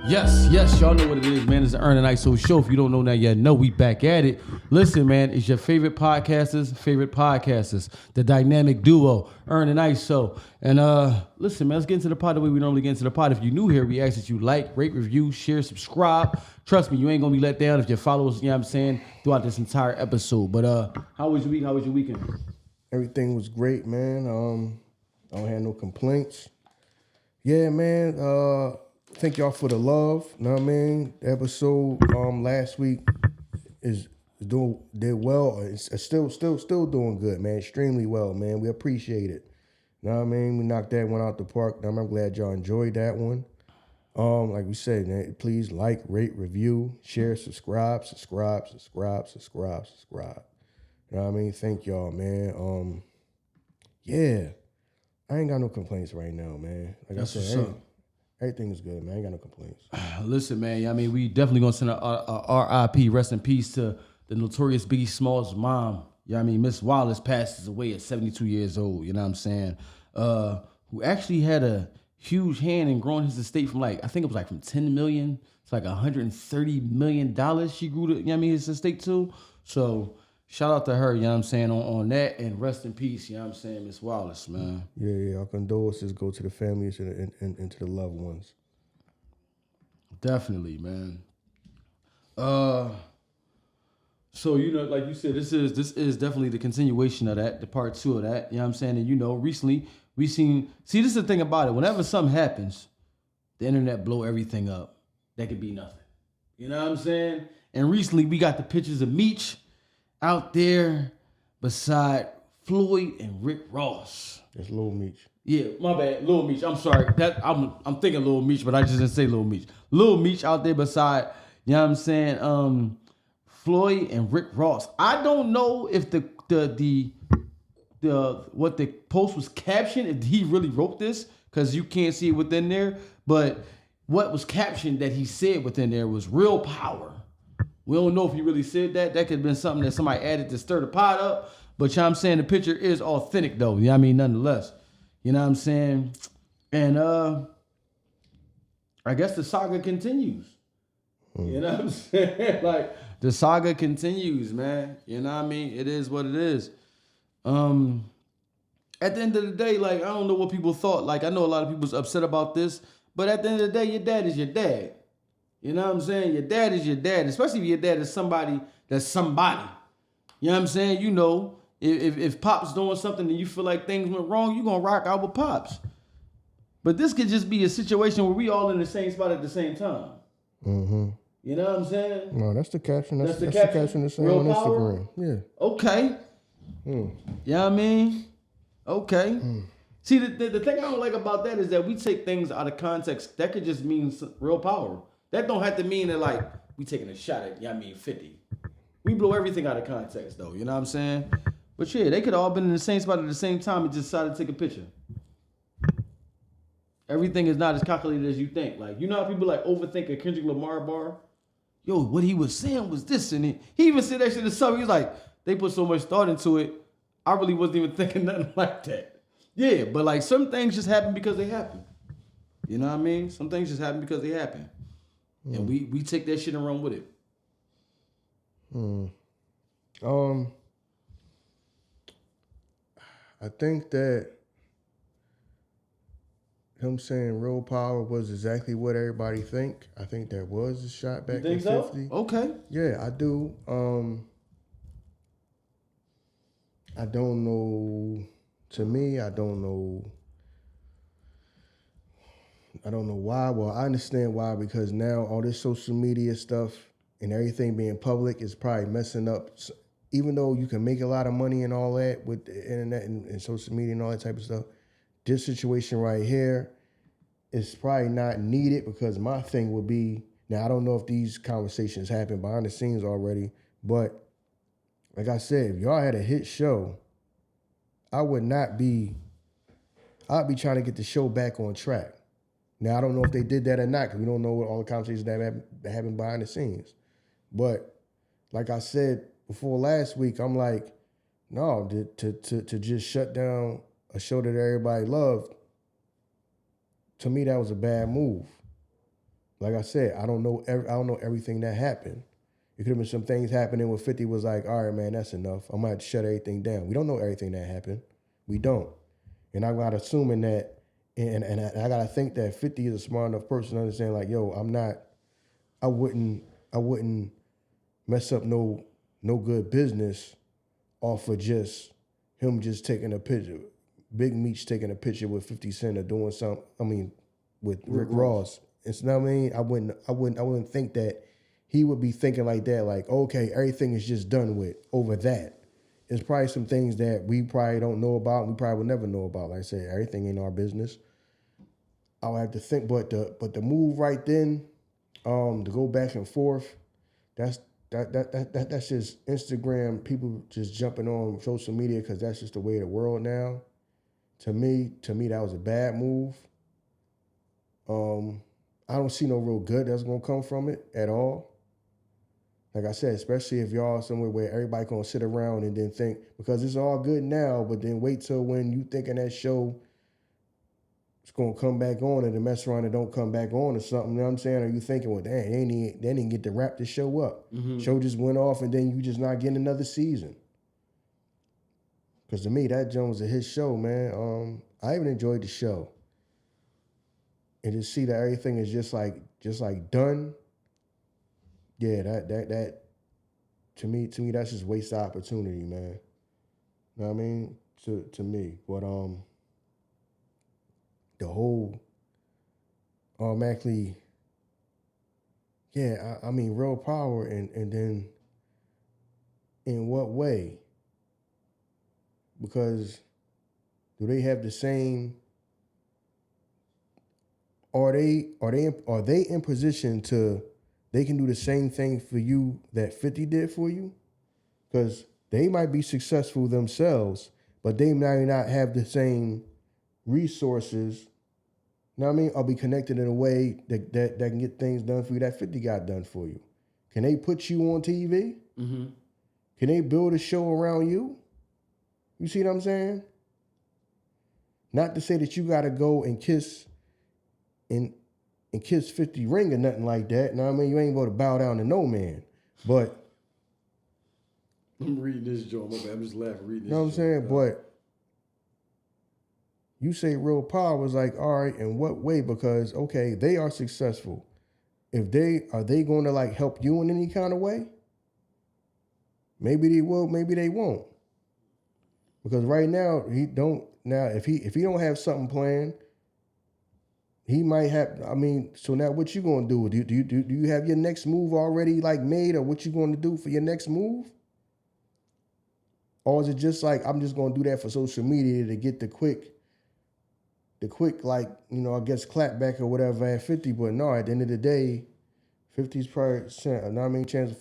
Yes, y'all know what it is, man. It's the Ern and Iso show. If you don't know that yet, no, we back at it. Listen, man, it's your favorite podcasters, the dynamic duo, Ern and Iso. And listen, man, let's get into the pod the way we normally get into the pod. If you're new here, we ask that you like, rate, review, share, subscribe. Trust me, you ain't gonna be let down if you follow us, you know what I'm saying, throughout this entire episode. But how was your week? How was your weekend? Everything was great, man. I don't have no complaints. Yeah, man. Thank y'all for the love. Know what I mean? The episode last week did well. It's still doing good, man. Extremely well, man. We appreciate it. Know what I mean? We knocked that one out the park. I'm glad y'all enjoyed that one. Like we said, man, please like, rate, review, share, subscribe. You know what I mean? Thank y'all, man. Yeah. I ain't got no complaints right now, man. Like That's I said, what's up. everything is good, man. I ain't got no complaints. Listen, man, I mean, we definitely gonna send a RIP, rest in peace, to the notorious Biggie Smalls' mom. You know what I mean? Miss Wallace passes away at 72 years old, you know what I'm saying? Who actually had a huge hand in growing his estate from I think it was from 10 million to $130 million she grew to, you know what I mean, his estate to. So shout out to her, you know what I'm saying, on that, and rest in peace, you know what I'm saying, Miss Wallace, man. Yeah. Our condolences go to the families and to the loved ones. Definitely, man. So, you know, like you said, this is definitely the continuation of that, the part 2 of that, you know what I'm saying? And, you know, recently we see this is the thing about it. Whenever something happens, the internet blow everything up. That could be nothing. You know what I'm saying? And recently we got the pictures of Meech out there beside Floyd and Rick Ross. It's Lil Meech. Yeah, my bad, Lil Meech. I'm sorry. I'm thinking Lil Meech, but I just didn't say Lil Meech. Lil Meech out there beside, you know what I'm saying, Floyd and Rick Ross. I don't know if the what the post was captioned, if he really wrote this, because you can't see it within there. But what was captioned that he said within there was real power. We don't know if he really said that. That could have been something that somebody added to stir the pot up. But you know what I'm saying, the picture is authentic though. You know what I mean? Nonetheless. You know what I'm saying? And I guess the saga continues. You know what I'm saying? The saga continues, man. You know what I mean? It is what it is. At the end of the day, I don't know what people thought. I know a lot of people's upset about this, but at the end of the day, your dad is your dad. You know what I'm saying? Your dad is your dad, especially if your dad is somebody that's somebody. You know what I'm saying? You know, if Pop's doing something and you feel like things went wrong, you're going to rock out with Pops. But this could just be a situation where we all in the same spot at the same time. Mm-hmm. You know what I'm saying? No, that's the caption. That's the caption that's on Instagram. Yeah. Okay. You know what I mean? Okay. See, the thing I don't like about that is that we take things out of context. That could just mean real power. That don't have to mean that we taking a shot at, 50. We blow everything out of context though, you know what I'm saying? But yeah, they could all been in the same spot at the same time and just decided to take a picture. Everything is not as calculated as you think. You know how people overthink a Kendrick Lamar bar? Yo, what he was saying was this, and he even said that shit to something. He was like, they put so much thought into it, I really wasn't even thinking nothing like that. Yeah, but some things just happen because they happen. You know what I mean? Some things just happen because they happen. And we take that shit and run with it. I think that him saying real power was exactly what everybody think. I think there was a shot back in 50. So? Okay. Yeah, I do. I don't know. To me, I don't know why. Well, I understand why, because now all this social media stuff and everything being public is probably messing up. Even though you can make a lot of money and all that with the internet and social media and all that type of stuff, this situation right here is probably not needed, because my thing would be, now I don't know if these conversations happen behind the scenes already, but like I said, if y'all had a hit show, I'd be trying to get the show back on track. Now, I don't know if they did that or not, because we don't know what all the conversations that happened behind the scenes. But like I said before last week, I'm like, no, to just shut down a show that everybody loved, to me, that was a bad move. Like I said, I don't know everything that happened. It could have been some things happening where 50 was like, all right, man, that's enough. I'm going to have to shut everything down. We don't know everything that happened. We don't. And I'm not assuming that, and I got to think that 50 is a smart enough person to understand, like, yo, I wouldn't mess up no good business off of just him just taking a picture. Big Meech taking a picture with 50 Cent or doing something, with Rick Ross. It's you know what I mean? I wouldn't think that he would be thinking like that, like, okay, everything is just done with over that. There's probably some things that we probably don't know about, we probably will never know about. Like I said, everything ain't our business. I would have to think, but the move right then, to go back and forth, that's just Instagram, people just jumping on social media because that's just the way of the world now. To me, that was a bad move. I don't see no real good that's gonna come from it at all. Like I said, especially if y'all somewhere where everybody gonna sit around and then think, because it's all good now, but then wait till when you thinking that show it's gonna come back on and the mess around and don't come back on or something, you know what I'm saying? Are you thinking, well, damn, they didn't get to wrap the show up. Mm-hmm. Show just went off and then you just not getting another season. Because to me, that Jones is his show, man. I even enjoyed the show. And to see that everything is just like done, yeah, that to me that's just wasted opportunity, man. You know what I mean? To me. But the whole automatically, yeah, I mean real power and then in what way? Because do they have the same? Are they in position to they can do the same thing for you that 50 did for you? Because they might be successful themselves, but they might not have the same resources. You know what I mean? Or be connected in a way that can get things done for you that 50 got done for you. Can they put you on TV? Mm-hmm. Can they build a show around you? You see what I'm saying? Not to say that you got to go and kiss and kiss 50 ring or nothing like that. You know what I mean? You ain't going to bow down to no man. But I'm reading this joke. I'm just laughing reading this. You know what I'm saying? But you say real power was like, all right, in what way? Because okay, they are successful. Are they going to like help you in any kind of way? Maybe they will, maybe they won't. Because right now if he don't have something planned, he might have. I mean, so now what you gonna do? Do you have your next move already like made, or what you gonna do for your next move? Or is it just like I'm just gonna do that for social media to get the quick like, you know, I guess clap back or whatever at 50? But no, at the end of the day, 50's probably, you know what I mean, chances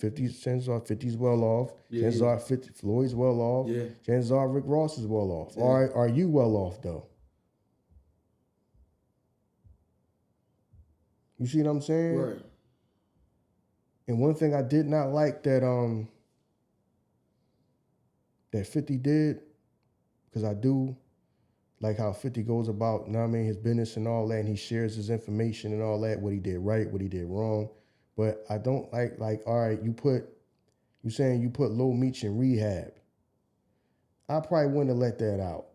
are 50's well off. Yeah, chances are 50 Floyd's well off. Yeah. Chances are Rick Ross is well off. Yeah. Are you well off though? You see what I'm saying? Right. And one thing I did not like that 50 did, because I do like how 50 goes about, you know what I mean, his business and all that, and he shares his information and all that, what he did right, what he did wrong. But I don't like, all right, you saying you put Lil Meech in rehab. I probably wouldn't have let that out.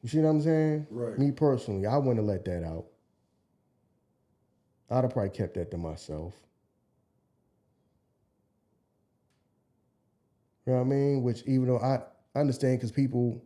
You see what I'm saying? Right. Me personally, I wouldn't have let that out. I'd have probably kept that to myself. You know what I mean? Which even though I understand, because people,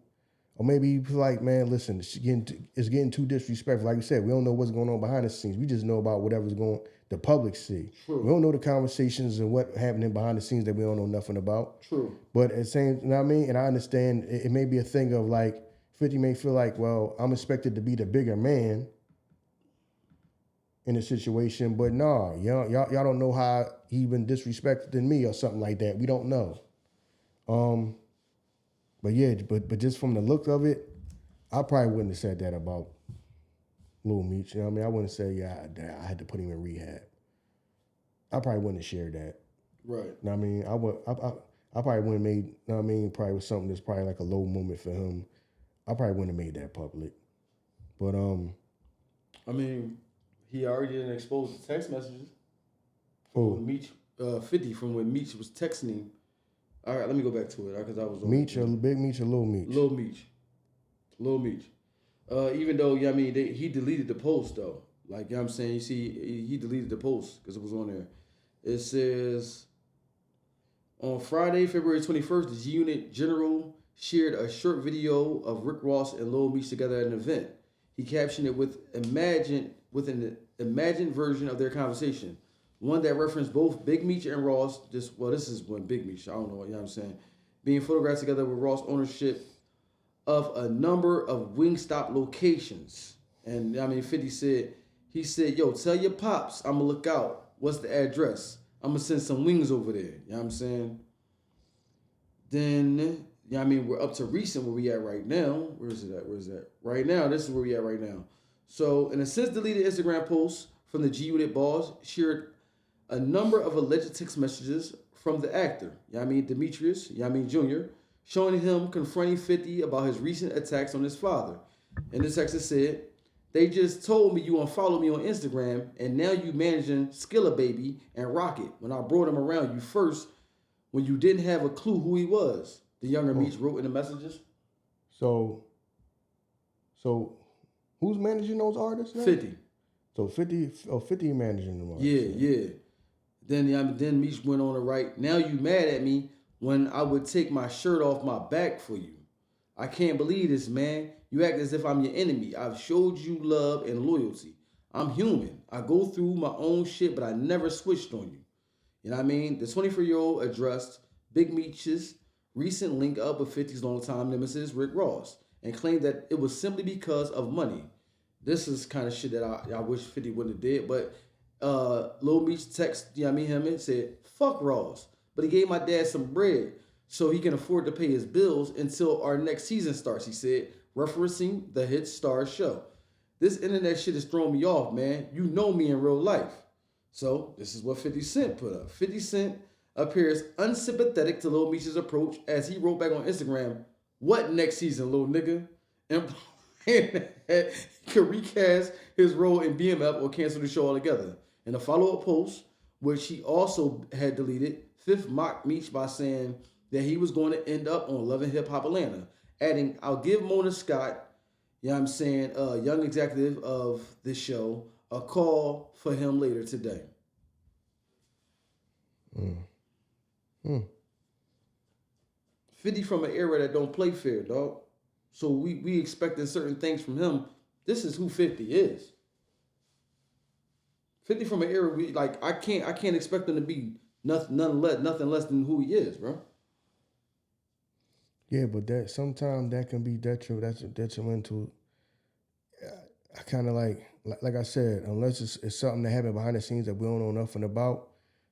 or maybe you feel like, man, listen, it's getting too disrespectful. Like you said, we don't know what's going on behind the scenes. We just know about whatever's the public see. True. We don't know the conversations and what happening behind the scenes that we don't know nothing about. True. But at the same, you know what I mean? And I understand it may be a thing of like, 50 may feel like, well, I'm expected to be the bigger man in a situation, but nah, y'all don't know how he been disrespected than me or something like that. We don't know. But yeah, but just from the look of it, I probably wouldn't have said that about Lil Meech. You know what I mean? I wouldn't say, yeah, I had to put him in rehab. I probably wouldn't have shared that. Right. You know what I mean? I probably wouldn't have made, you know what I mean, probably was something that's probably like a low moment for him. I probably wouldn't have made that public. But I mean, He already didn't expose the text messages. Who? Meech, 50 from when Meech was texting him. All right, let me go back to it because I was on Meech or Big Meech or Lil Meech? Lil Meech. Lil Meech. Even though, I mean, he deleted the post, though. Like, you know what I'm saying? You see, he deleted the post because it was on there. It says, on Friday, February 21st, the G-Unit General shared a short video of Rick Ross and Lil Meech together at an event. He captioned it with an imagined version of their conversation. One that referenced both Big Meech and Ross. This is when Big Meech, I don't know, you know what I'm saying, being photographed together with Ross ownership of a number of Wingstop locations. And I mean, 50 said, yo, tell your pops I'm gonna look out. What's the address? I'm gonna send some wings over there. You know what I'm saying? Then, yeah, I mean, we're up to recent where we at right now. Where is it at? Where is that? Right now, this is where we at right now. So, in a since deleted Instagram post from the G-Unit boss, shared a number of alleged text messages from the actor, Demetrius, Jr., showing him confronting 50 about his recent attacks on his father. And the text said, they just told me you unfollowed me on Instagram, and now you managing Skilla Baby and Rocket when I brought him around you first when you didn't have a clue who he was. The younger Meech wrote in the messages. So who's managing those artists now? 50. So 50 managing them artists. Yeah. Then Meech went on to write, now you mad at me when I would take my shirt off my back for you. I can't believe this, man. You act as if I'm your enemy. I've showed you love and loyalty. I'm human. I go through my own shit, but I never switched on you. You know what I mean? The 24-year-old addressed Big Meech's recent link up with 50's longtime nemesis, Rick Ross, and claimed that it was simply because of money. This is kind of shit that I wish 50 wouldn't have did, but Lil Meech text, him and said, fuck Ross, but he gave my dad some bread so he can afford to pay his bills until our next season starts, he said, referencing the hit Star show. This internet shit is throwing me off, man. You know me in real life. So this is what 50 Cent put up. 50 Cent appears unsympathetic to Lil Meech's approach as he wrote back on Instagram, what next season, little nigga? Implying that he could recast his role in BMF or cancel the show altogether. In a follow-up post, which he also had deleted, Fifth mocked Meech by saying that he was going to end up on Love and Hip Hop Atlanta, adding, I'll give Mona Scott, young executive of this show, a call for him later today. 50 from an era that don't play fair, dog. So we expecting certain things from him. This is who 50 is. 50 from an era I can't expect him to be nothing less than who he is, bro. Yeah, but that sometimes that can be detrimental. I kind of like I said, unless it's something that happened behind the scenes that we don't know nothing about.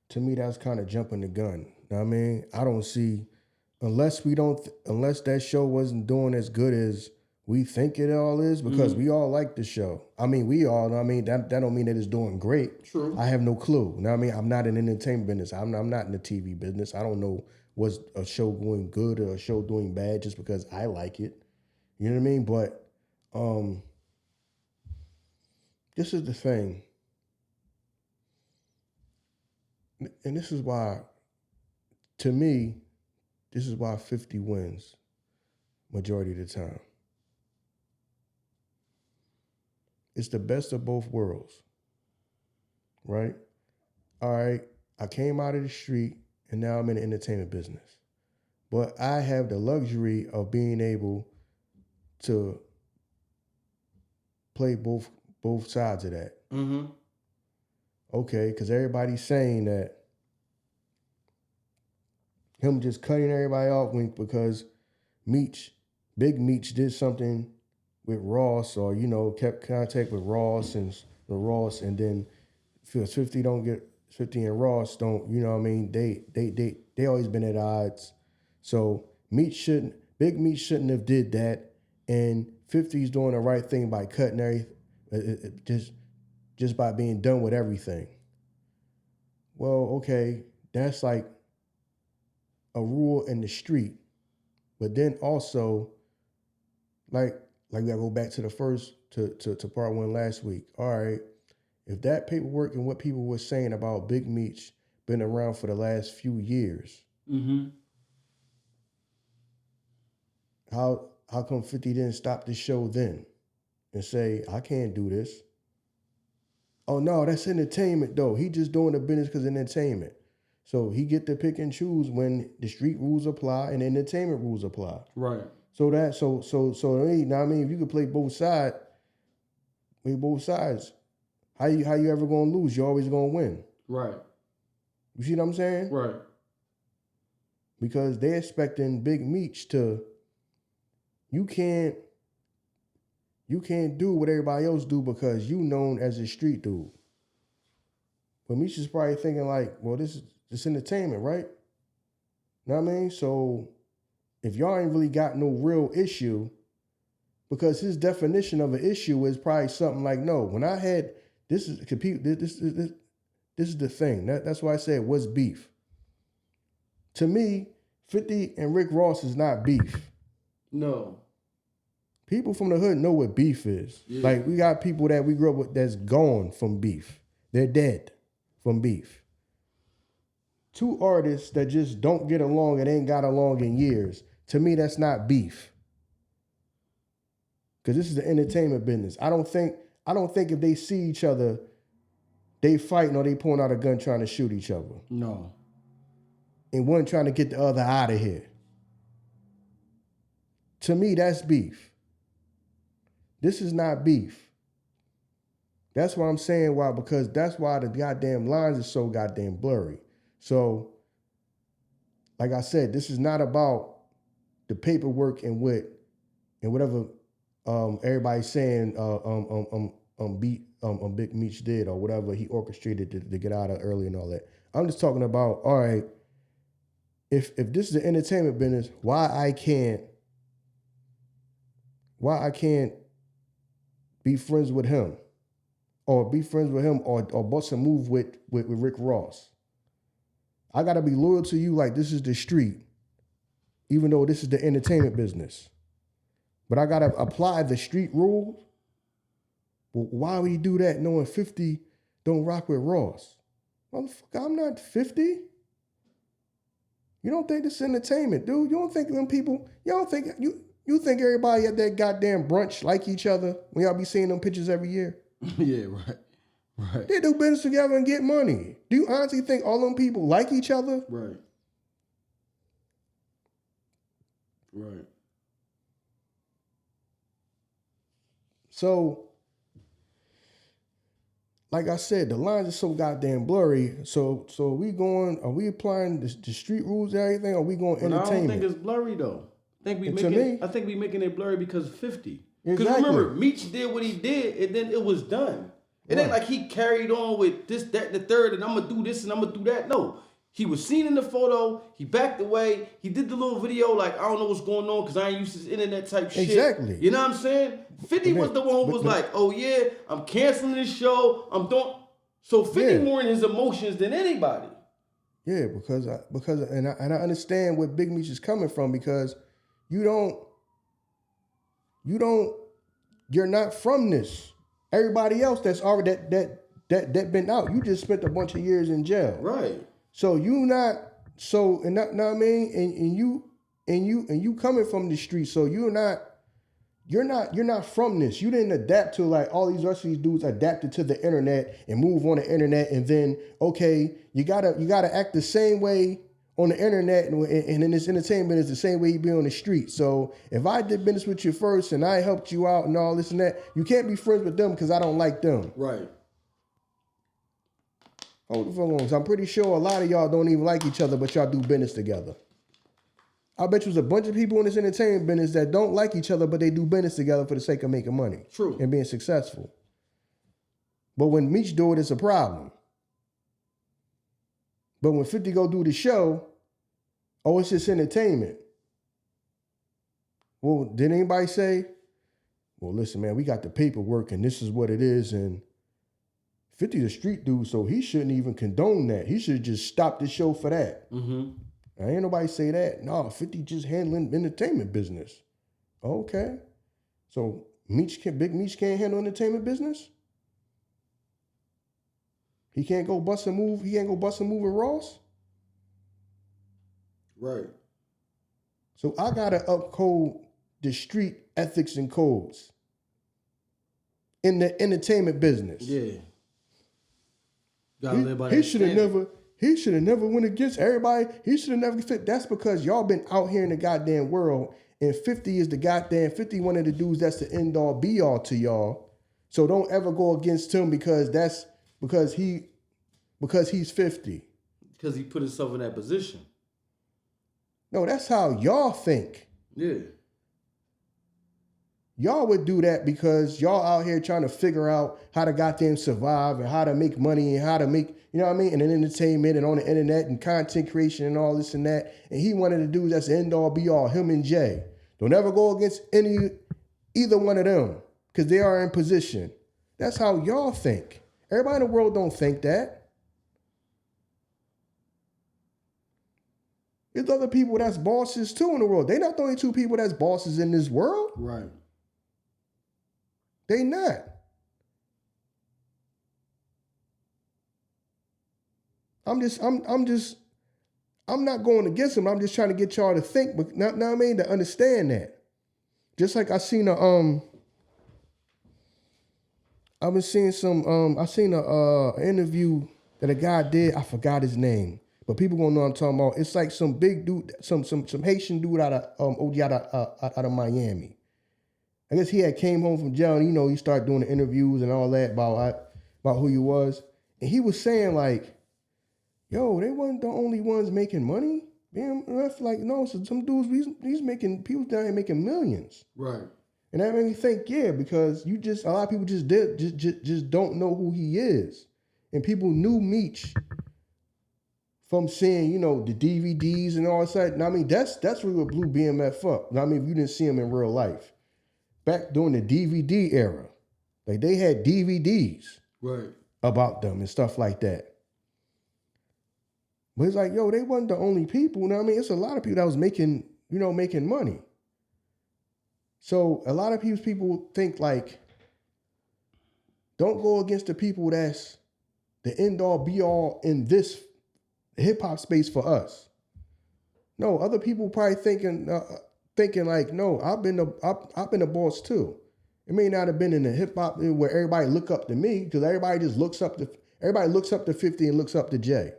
To me, that's kind of jumping the gun. You know what I mean? I don't see, unless that show wasn't doing as good as we think it all is, because we all like the show. I mean, that don't mean that it's doing great. True. I have no clue. You know what I mean? I'm not in the entertainment business. I'm not in the TV business. I don't know was a show going good or a show doing bad just because I like it. You know what I mean? But this is the thing. And this is why, to me, this is why 50 wins majority of the time. It's the best of both worlds, right? All right, I came out of the street and now I'm in the entertainment business. But I have the luxury of being able to play both sides of that. Mm-hmm. Okay, because everybody's saying that him just cutting everybody off because Big Meech did something with Ross, or kept contact with Ross and then 50 and Ross don't, they always been at odds. So Big Meech shouldn't have did that, and 50's doing the right thing by cutting everything, just by being done with everything. Well, okay, that's like a rule in the street. But then also, like we gotta go back to the first to part one last week. All right, if that paperwork and what people were saying about Big Meech been around for the last few years, how come 50 didn't stop the show then and say, I can't do this? Oh no, that's entertainment though. He just doing the business because of entertainment. So he get to pick and choose when the street rules apply and entertainment rules apply. Right. So you know what I mean, if you could play both sides, how you ever gonna lose? You're always gonna win. Right. You see what I'm saying? Right. Because they're expecting Big Meech to. You can't do what everybody else do because you known as a street dude. But Meech is probably thinking like, well, this is entertainment, right? Know what I mean? So if y'all ain't really got no real issue, because his definition of an issue is probably something like, no, when I had this is the thing. That's why I said what's beef. To me, 50 and Rick Ross is not beef. No. People from the hood know what beef is. Yeah. Like, we got people that we grew up with that's gone from beef. They're dead from beef. Two artists that just don't get along and ain't got along in years. To me, that's not beef. Because this is the entertainment business. I don't think if they see each other, they fighting or they pulling out a gun trying to shoot each other. No. And one trying to get the other out of here. To me, that's beef. This is not beef. That's what I'm saying why, because that's why the goddamn lines are so goddamn blurry. So, like I said, this is not about the paperwork and whatever everybody's saying Big Meech did or whatever he orchestrated to get out of early and all that. I'm just talking about, all right, if this is the entertainment business, why I can't be friends with him or bust a move with Rick Ross. I got to be loyal to you like this is the street, even though this is the entertainment business. But I got to apply the street rules. Well, why would he do that knowing 50 don't rock with Ross? Motherfucker, I'm not 50. You don't think this is entertainment, dude? You don't think them people, you think everybody at that goddamn brunch like each other when y'all be seeing them pictures every year? Yeah, right. Right. They do business together and get money. Do you honestly think all them people like each other? Right. Right. So, like I said, the lines are so goddamn blurry. So are we applying the street rules and everything? Or are we going entertainment? I don't think it's blurry though. I think we making it blurry because of 50. Because Exactly. remember, Meech did what he did, and then it was done. It ain't like he carried on with this, that, and the third, and I'm gonna do this and I'm gonna do that. No, he was seen in the photo. He backed away. He did the little video like, I don't know what's going on because I ain't used to this internet type shit. Exactly. You know what I'm saying? 50 was the one who was like, oh yeah, I'm canceling this show. So 50 more in his emotions than anybody. Yeah, because I understand where Big Meech is coming from because you're not from this. Everybody else that's already that been out, you just spent a bunch of years in jail. Right. So you not so and that, know what I mean? And you coming from the street, so you're not from this. You didn't adapt to like all these rest of these dudes adapted to the internet and move on the internet, and then okay, you gotta act the same way on the internet and in this entertainment is the same way you be on the street. So if I did business with you first and I helped you out and all this and that, you can't be friends with them because I don't like them. Right. Hold the phone on. So I'm pretty sure a lot of y'all don't even like each other, but y'all do business together. I bet you there's a bunch of people in this entertainment business that don't like each other, but they do business together for the sake of making money. True. And being successful. But when Meech do it, it's a problem. But when 50 go do the show, oh, it's just entertainment. Well, did anybody say, well, listen, man, we got the paperwork and this is what it is. And 50's a street dude, so he shouldn't even condone that. He should just stop the show for that. Mm-hmm. Ain't nobody say that. No, 50 just handling entertainment business. Okay. So Big Meech can't handle entertainment business? He can't go bust a move. He can't go bust a move with Ross. Right. So I gotta uphold the street ethics and codes in the entertainment business. Yeah. Gotta live by that. He should have never went against everybody. He should have never fit. That's because y'all been out here in the goddamn world, and 50 is the goddamn 50 one of the dudes that's the end all be all to y'all. So don't ever go against him because he's 50. Because he put himself in that position. No, that's how y'all think. Yeah. Y'all would do that because y'all out here trying to figure out how to goddamn survive and how to make money and how to make, you know what I mean, and in entertainment and on the internet and content creation and all this and that. And he wanted to do that's the end all be all, him and Jay. Don't ever go against either one of them because they are in position. That's how y'all think. Everybody in the world don't think that. There's other people that's bosses too in the world. They're not the only two people that's bosses in this world. Right. They not. I'm not going against them. I'm just trying to get y'all to think, but not I mean to understand that. Just like I seen an interview that a guy did. I forgot his name, but people gonna know what I'm talking about. It's like some big dude, some Haitian dude out of Miami. I guess he had came home from jail and, you know, he started doing the interviews and all that about who he was. And he was saying like, yo, they wasn't the only ones making money. BMF, like, no, so some dudes, he's making, people down here making millions. Right. And that made me think, yeah, because a lot of people just don't know who he is. And people knew Meech from seeing, you know, the DVDs and all that. I mean, that's really what blew BMF up. I mean, if you didn't see him in real life. Back during the DVD era, like they had DVDs right about them and stuff like that. But it's like, yo, they wasn't the only people. You know what I mean? It's a lot of people that was making money. So a lot of people think like, don't go against the people that's the end all be all in this hip hop space for us. No, other people probably thinking like, no, I've been a boss too. It may not have been in the hip hop where everybody look up to me because everybody looks up to 50 and looks up to Jay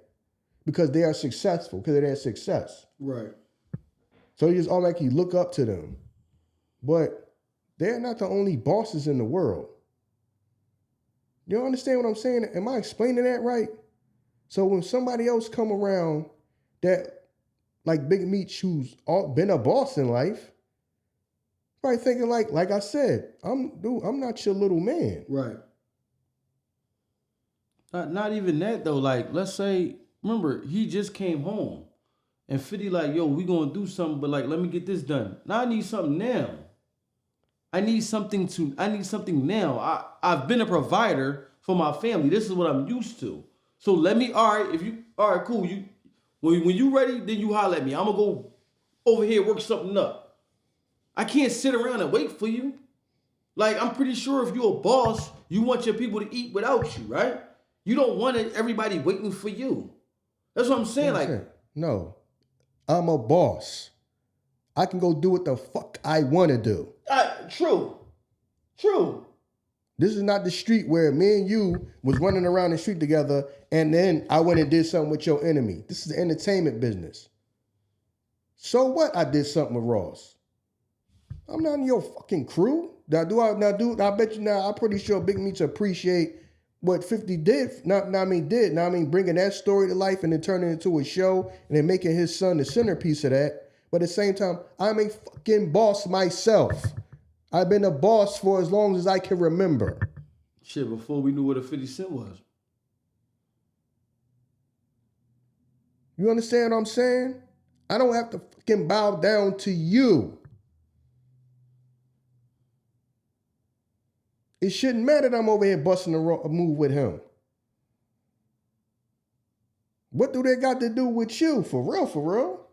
because they are successful, because of their success. Right. So you just automatically look up to them. But they're not the only bosses in the world. You understand what I'm saying? Am I explaining that right? So when somebody else come around that like Big Meech, who's been a boss in life, probably thinking like I said, I'm not your little man. Right. Not even that though. Like, let's say, remember, he just came home, and 50 like, yo, we gonna do something, but like, let me get this done. Now I need something now. I need something now. I've been a provider for my family. This is what I'm used to. So let me, all right, cool. When you ready, then you holler at me. I'm gonna go over here work something up. I can't sit around and wait for you. Like, I'm pretty sure if you're a boss, you want your people to eat without you, right? You don't want everybody waiting for you. That's what I'm saying. Like, no, I'm a boss. I can go do what the fuck I want to do. True. This is not the street where me and you was running around the street together and then I went and did something with your enemy. This is the entertainment business. So what? I did something with Ross. I'm not in your fucking crew. I bet you now, I'm pretty sure Big Meech appreciate what 50 did. Bringing that story to life and then turning it into a show and then making his son the centerpiece of that. But at the same time, I'm a fucking boss myself. I've been a boss for as long as I can remember. Shit, before we knew what a 50 Cent was. You understand what I'm saying? I don't have to fucking bow down to you. It shouldn't matter that I'm over here busting a move with him. What do they got to do with you? For real?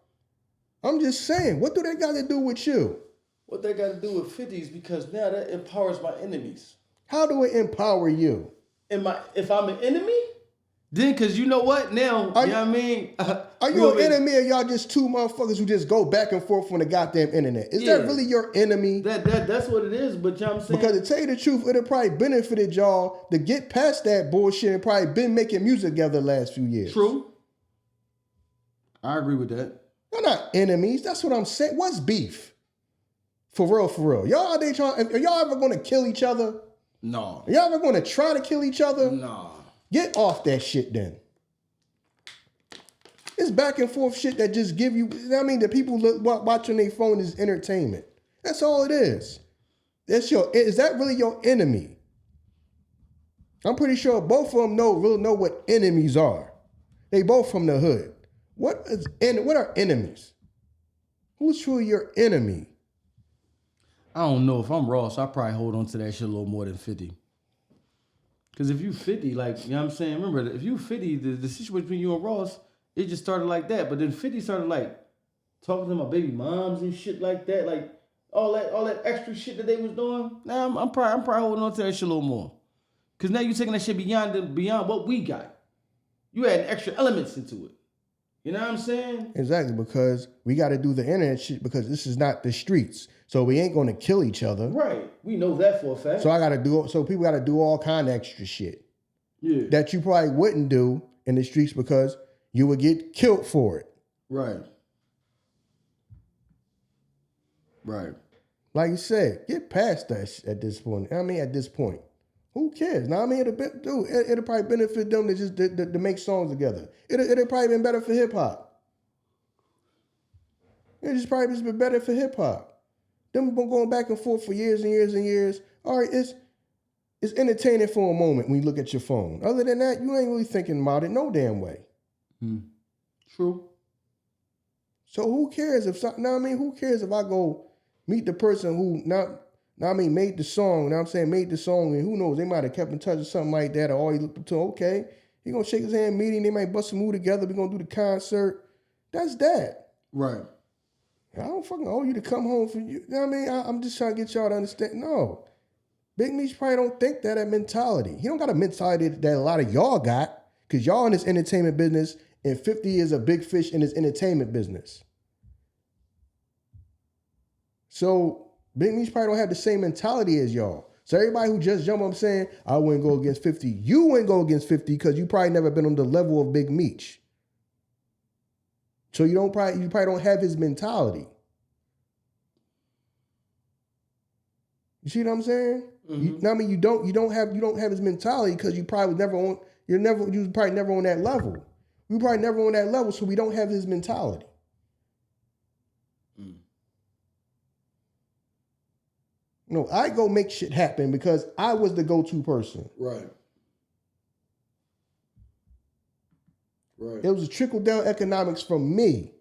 I'm just saying, what do they got to do with you? What they got to do with 50 is because now that empowers my enemies. How do it empower you? If I'm an enemy, Then, cause you know what? Now, you know what I mean? Are you an enemy or y'all just two motherfuckers who just go back and forth on the goddamn internet? Is that really your enemy? That's what it is, but you know what I'm saying? Because to tell you the truth, it'd probably benefited y'all to get past that bullshit and probably been making music together the last few years. True. I agree with that. You're not enemies. That's what I'm saying. What's beef? For real. Y'all out there trying, are y'all ever gonna kill each other? No. Are y'all ever gonna try to kill each other? No. Get off that shit then. It's back and forth shit that just give you, I mean, the people watching their phone is entertainment. That's all it is. Is that really your enemy? I'm pretty sure both of them really know what enemies are. They both from the hood. What are enemies? Who's truly your enemy? I don't know. If I'm Ross, I probably hold on to that shit a little more than 50. Because if you 50, like, you know what I'm saying? Remember, if you 50, the situation between you and Ross, it just started like that. But then 50 started, like, talking to my baby moms and shit like that. Like, all that extra shit that they was doing. Now, I'm probably holding on to that shit a little more. Because now you're taking that shit beyond what we got. You adding extra elements into it. You know what I'm saying? Exactly, because we got to do the internet shit because this is not the streets. So we ain't going to kill each other. Right. We know that for a fact. So people got to do all kind of extra shit. Yeah. That you probably wouldn't do in the streets because you would get killed for it. Right. Right. Like you said, get past that at this point. At this point. Who cares? Now, it'll probably benefit them to make songs together. It'll probably been better for hip hop. It's probably just been better for hip hop. Them been going back and forth for years and years and years. All right, it's entertaining for a moment when you look at your phone. Other than that, you ain't really thinking about it no damn way. True. So who cares who cares if I go meet the person who made the song, made the song, and who knows, they might have kept in touch or something like that, or all he looked up to, okay, he gonna shake his hand, meeting, they might bust a move together, we gonna do the concert. That's that. Right. I don't fucking owe you to come home for you. You know what I mean? I'm just trying to get y'all to understand. No. Big Meech probably don't think that mentality. He don't got a mentality that a lot of y'all got, because y'all in this entertainment business, and 50 is a big fish in this entertainment business. So Big Meech probably don't have the same mentality as y'all. So everybody who just jump up saying, I wouldn't go against 50. You wouldn't go against 50 because you probably never been on the level of Big Meech. So you probably don't have his mentality. You see what I'm saying? Mm-hmm. You don't have his mentality because you probably was never on. You was probably never on that level. We probably never on that level, so we don't have his mentality. No, I go make shit happen because I was the go-to person. Right. Right. It was a trickle-down economics from me.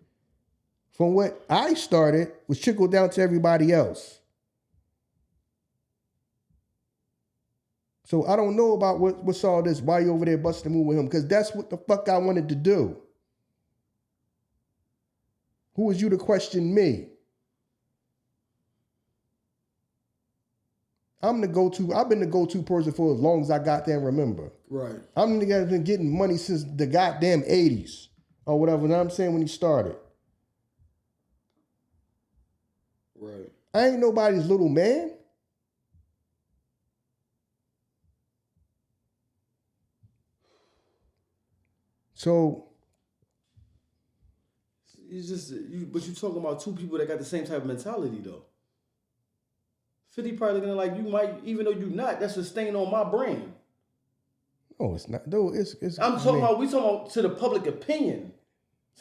From what I started was trickled down to everybody else. So I don't know about what's all this, why you over there busting a move with him, because that's what the fuck I wanted to do. Who was you to question me? I've been the go-to person for as long as I goddamn remember. Right. I'm the guy that's been getting money since the goddamn 80s or whatever. You know what I'm saying? When he started. Right. I ain't nobody's little man. So. But you're talking about two people that got the same type of mentality though. 50 probably looking like you might, even though you're not, that's a stain on my brain. No, it's not. No, we talking about to the public opinion.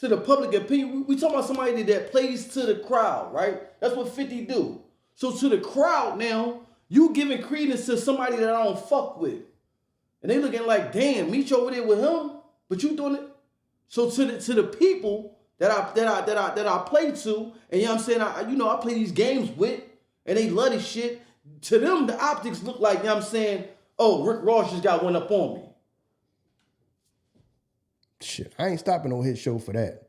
To the public opinion. We talking about somebody that plays to the crowd, right? That's what 50 do. So to the crowd now, you giving credence to somebody that I don't fuck with. And they looking like, damn, Meech over there with him, but you doing it. So to the people that I play to, and you know what I'm saying, I play these games with, and they love this shit. To them, the optics look like, you know what I'm saying, oh, Rick Ross just got one up on me. Shit, I ain't stopping on his show for that.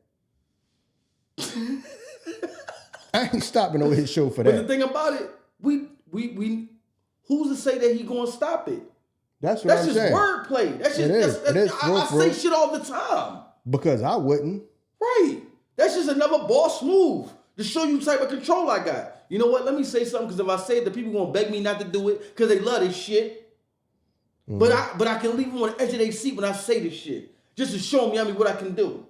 I ain't stopping on his show for that. But the thing about it, we who's to say that he gonna stop it? That's what I'm just saying. wordplay. That's just It is. I say shit all the time. Because I wouldn't. Right. That's just another boss move to show you the type of control I got. You know what? Let me say something, because if I say it, the people gonna beg me not to do it because they love this shit. Mm-hmm. But I can leave them on the edge of their seat when I say this shit, just to show me, what I can do.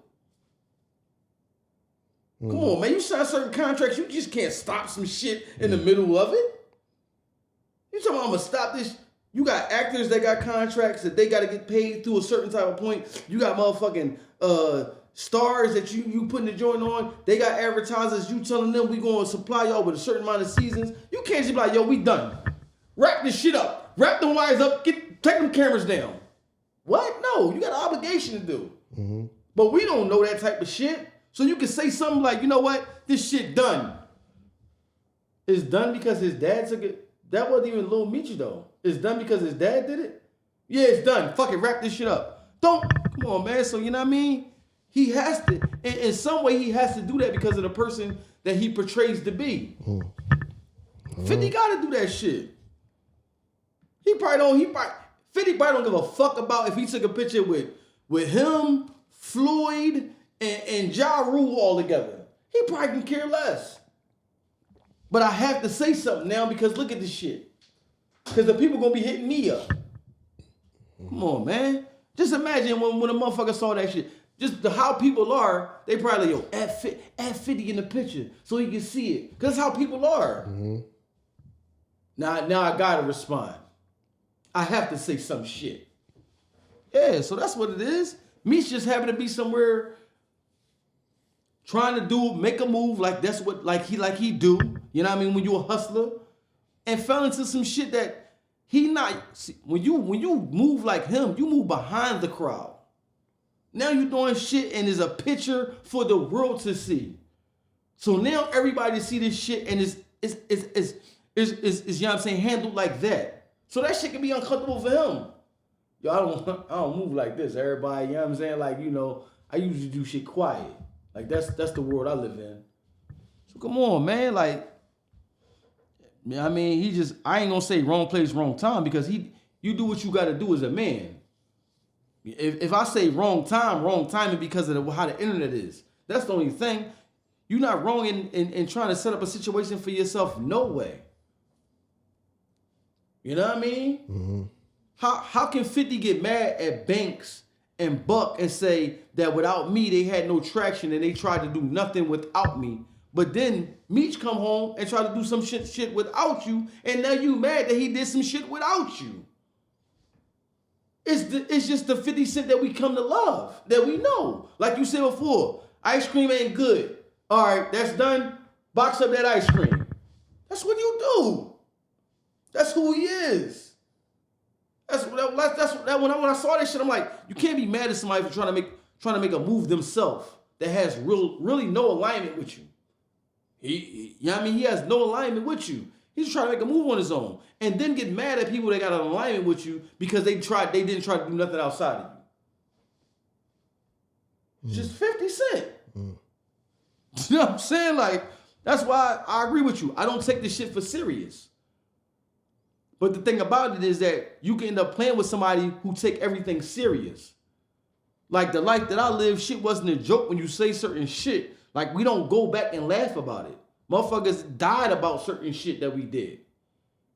Mm-hmm. Come on, man. You sign certain contracts, you just can't stop some shit in the middle of it. You talking about I'm gonna stop this? You got actors that got contracts that they got to get paid through a certain type of point. You got motherfucking stars that you putting the joint on. They got advertisers. You telling them we going to supply y'all with a certain amount of seasons. You can't just be like, yo, we done. Wrap this shit up. Wrap them wires up. Take them cameras down. What? No, you got an obligation to do. Mm-hmm. But we don't know that type of shit. So you can say something like, you know what? This shit done. It's done because his dad took it. That wasn't even Lil Meech though. It's done because his dad did it? Yeah, it's done. Fuck it, wrap this shit up. Come on, man. So, you know what I mean? He has to, in some way, he has to do that because of the person that he portrays to be. 50 gotta do that shit. 50 probably don't give a fuck about if he took a picture with him, Floyd, and Ja Rule all together. He probably can care less. But I have to say something now because look at this shit. Because the people gonna be hitting me up. Come on, man. Just imagine when a motherfucker saw that shit. Just how people are, they probably like, yo, add 50 in the picture so he can see it. Because that's how people are. Mm-hmm. Now I gotta respond. I have to say some shit. Yeah, so that's what it is. Meech just happened to be somewhere trying to make a move like that's what he do. You know what I mean? When you a hustler. And fell into some shit that he not. See, when you move like him, you move behind the crowd. Now you doing shit and there's a picture for the world to see. So now everybody see this shit and is you know what I'm saying, handled like that. So that shit can be uncomfortable for him. Yo, I don't move like this. Everybody, you know what I'm saying? Like, you know, I usually do shit quiet. Like that's the world I live in. So come on, man, like. I mean, I ain't gonna say wrong place, wrong time, because you do what you gotta do as a man. If I say wrong timing because of how the internet is. That's the only thing. You're not wrong in trying to set up a situation for yourself, no way. You know what I mean? Mm-hmm. How can 50 get mad at Banks and Buck and say that without me, they had no traction and they tried to do nothing without me? But then Meech come home and try to do some shit without you, and now you mad that he did some shit without you. It's just the 50 Cent that we come to love, that we know. Like you said before, ice cream ain't good. All right, that's done. Box up that ice cream. That's what you do. That's who he is. That's when I saw that shit, I'm like, you can't be mad at somebody for trying to make a move themselves that has really no alignment with you. You know what I mean? He has no alignment with you. He's trying to make a move on his own. And then get mad at people that got an alignment with you because they didn't try to do nothing outside of you. Just 50 Cent. You know what I'm saying? Like, that's why I agree with you. I don't take this shit for serious. But the thing about it is that you can end up playing with somebody who take everything serious. Like the life that I live, shit wasn't a joke when you say certain shit. Like, we don't go back and laugh about it. Motherfuckers died about certain shit that we did.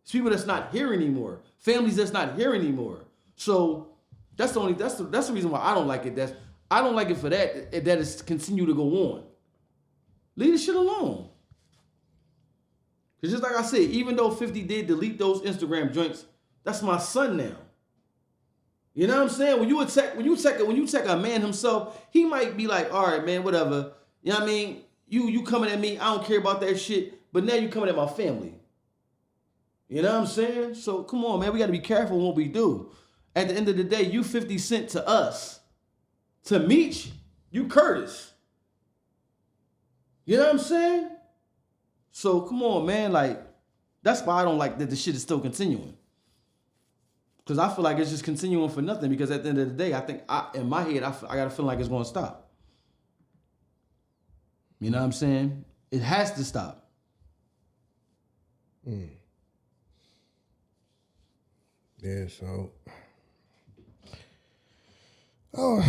It's people that's not here anymore. Families that's not here anymore. So that's the reason why I don't like it. I don't like it for that it's continue to go on. Leave the shit alone. Because just like I said, even though 50 did delete those Instagram joints, that's my son now. You know what I'm saying? When you attack a man himself, he might be like, all right, man, whatever. You know what I mean? You coming at me, I don't care about that shit, but now you coming at my family. You know what I'm saying? So come on, man, we got to be careful what we do. At the end of the day, you 50 Cent to us. To Meech, you Curtis. You know what I'm saying? So come on, man, like, that's why I don't like that the shit is still continuing. Because I feel like it's just continuing for nothing, because at the end of the day, I think, in my head, I got a feeling like it's going to stop. You know what I'm saying? It has to stop. Yeah, so Oh,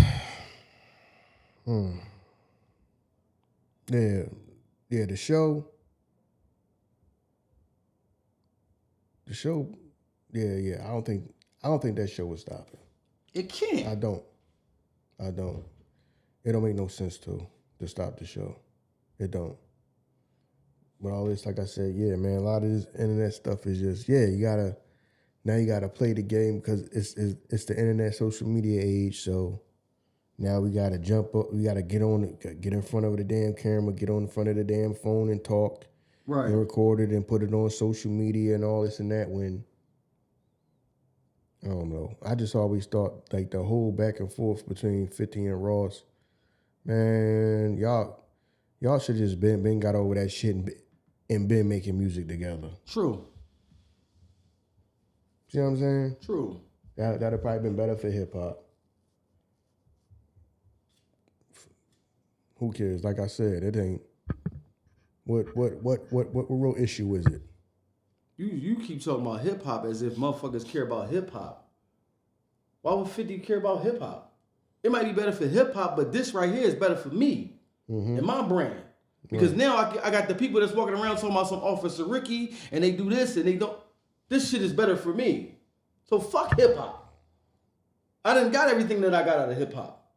yeah, the show, yeah. I don't think that show was stopping. It can't. I don't. It don't make no sense to stop the show. It don't. But all this, like I said, yeah, man, a lot of this internet stuff is just, you gotta play the game because it's the internet, social media age. So now we gotta jump up, we gotta get in front of the damn camera, get on in front of the damn phone and talk, Right. and record it and put it on social media and all this and that. When I don't know, I just always thought like the whole back and forth between 50 and Ross, man, y'all should just been got over that shit and been making music together. True. See what I'm saying? True. That'd have probably been better for hip hop. Who cares? Like I said, it ain't. What real issue is it? You keep talking about hip hop as if motherfuckers care about hip hop. Why would 50 care about hip hop? It might be better for hip hop, but this right here is better for me and my brand. Because now I got the people that's walking around talking about some Officer Ricky and they do this and they don't. This shit is better for me. So fuck hip hop. I done got everything that I got out of hip hop.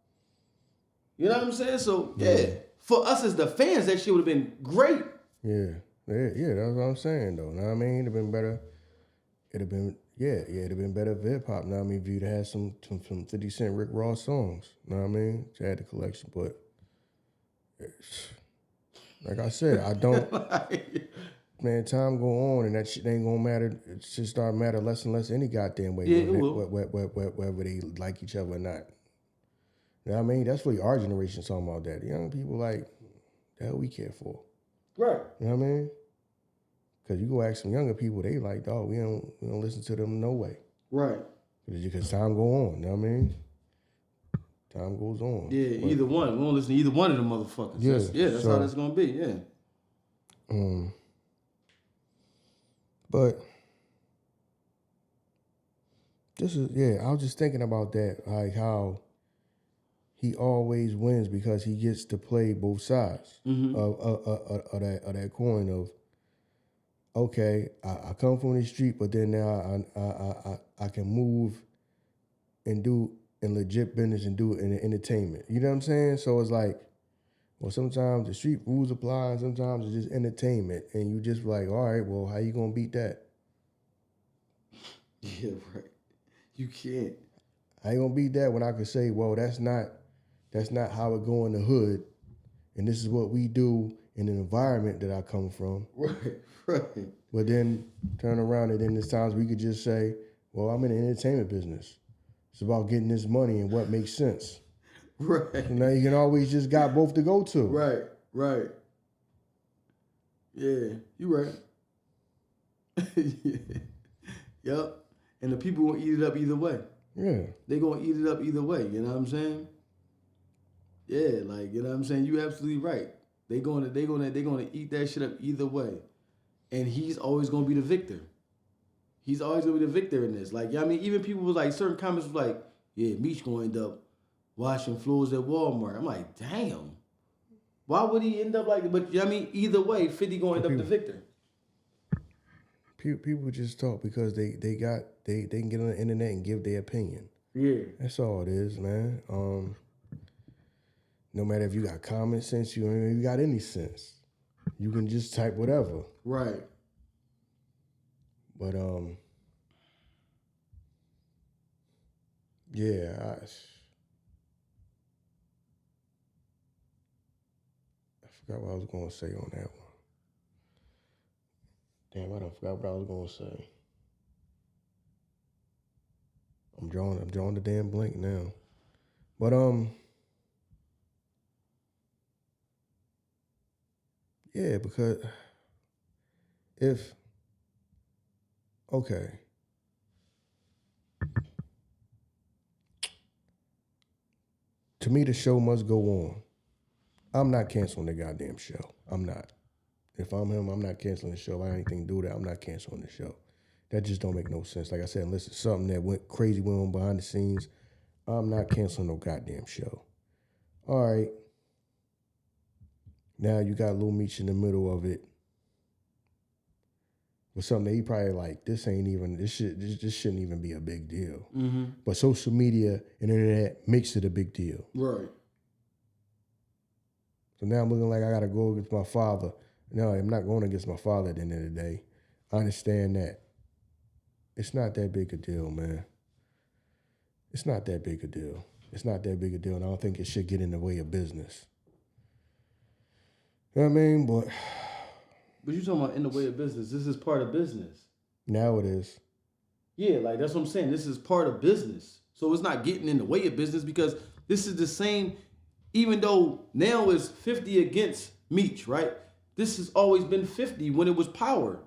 You know what I'm saying? So yeah, for us as the fans, that shit would have been great. Yeah, that's what I'm saying though. Know what I mean? It'd have been better. It'd have been better for hip hop. Know what I mean? If you'd had some 50 Cent, Rick Ross songs. Know what I mean? To add the collection, but like I said, I don't. Man, time go on and that shit ain't gonna matter. It should start matter less and less any goddamn way. Yeah, whether they like each other or not. You know what I mean? That's really our generation talking about that. The young people like, the hell we care for? Right. You know what I mean? Because you go ask some younger people, they like, dog, we don't listen to them no way. Right. Because time go on, you know what I mean? Time goes on. Yeah, but either one. We won't listen to either one of them motherfuckers. That's how that's gonna be, yeah. But this is, I was just thinking about that, like how he always wins because he gets to play both sides of that coin of, okay, I come from the street, but then now I can move and do in legit business and do it in entertainment. You know what I'm saying? So it's like, well, sometimes the street rules apply and sometimes it's just entertainment. And you just like, all right, well, how you gonna beat that? Yeah, right. You can't. How you gonna beat that when I could say, well, that's not how it go in the hood, and this is what we do in an environment that I come from. Right. But then turn around and then there's times we could just say, well, I'm in the entertainment business. It's about getting this money and what makes sense. Right. So now you can always just got both to go to. Right. Yeah, you right. Yeah. Yep. And the people gonna eat it up either way. Yeah. They gonna eat it up either way, you know what I'm saying? Yeah, like, you know what I'm saying? You absolutely right. They gonna eat that shit up either way. And he's always gonna be the victor. He's always gonna be the victor in this. Like, I mean, even people was like, certain comments was like, yeah, Meech gonna end up washing floors at Walmart. I'm like, damn. Why would he end up like, but I mean, either way, 50 gonna end up the victor. People just talk because they can get on the internet and give their opinion. Yeah. That's all it is, man. No matter if you got common sense, you got any sense. You can just type whatever. Right. But yeah, I forgot what I was gonna say on that one. Damn, I don't forgot what I was gonna say. I'm drawing the damn blank now. But yeah, because to me the show must go on. I'm not canceling the goddamn show. I'm not. If I'm him, I'm not canceling the show. If I have anything to do with that, I'm not canceling the show. That just don't make no sense. Like I said, unless it's something that went on behind the scenes, I'm not canceling no goddamn show. All right. Now you got Lil Meech in the middle of it. With something that he probably like, this shouldn't even be a big deal. Mm-hmm. But social media and internet makes it a big deal. Right. So now I'm looking like I gotta go against my father. No, I'm not going against my father at the end of the day. I understand that. It's not that big a deal, man. It's not that big a deal. It's not that big a deal, and I don't think it should get in the way of business. You know what I mean? But you talking about in the way of business. This is part of business. Now it is. Yeah, like that's what I'm saying. This is part of business. So it's not getting in the way of business because this is the same, even though now it's 50 against Meech, right? This has always been 50 when it was power.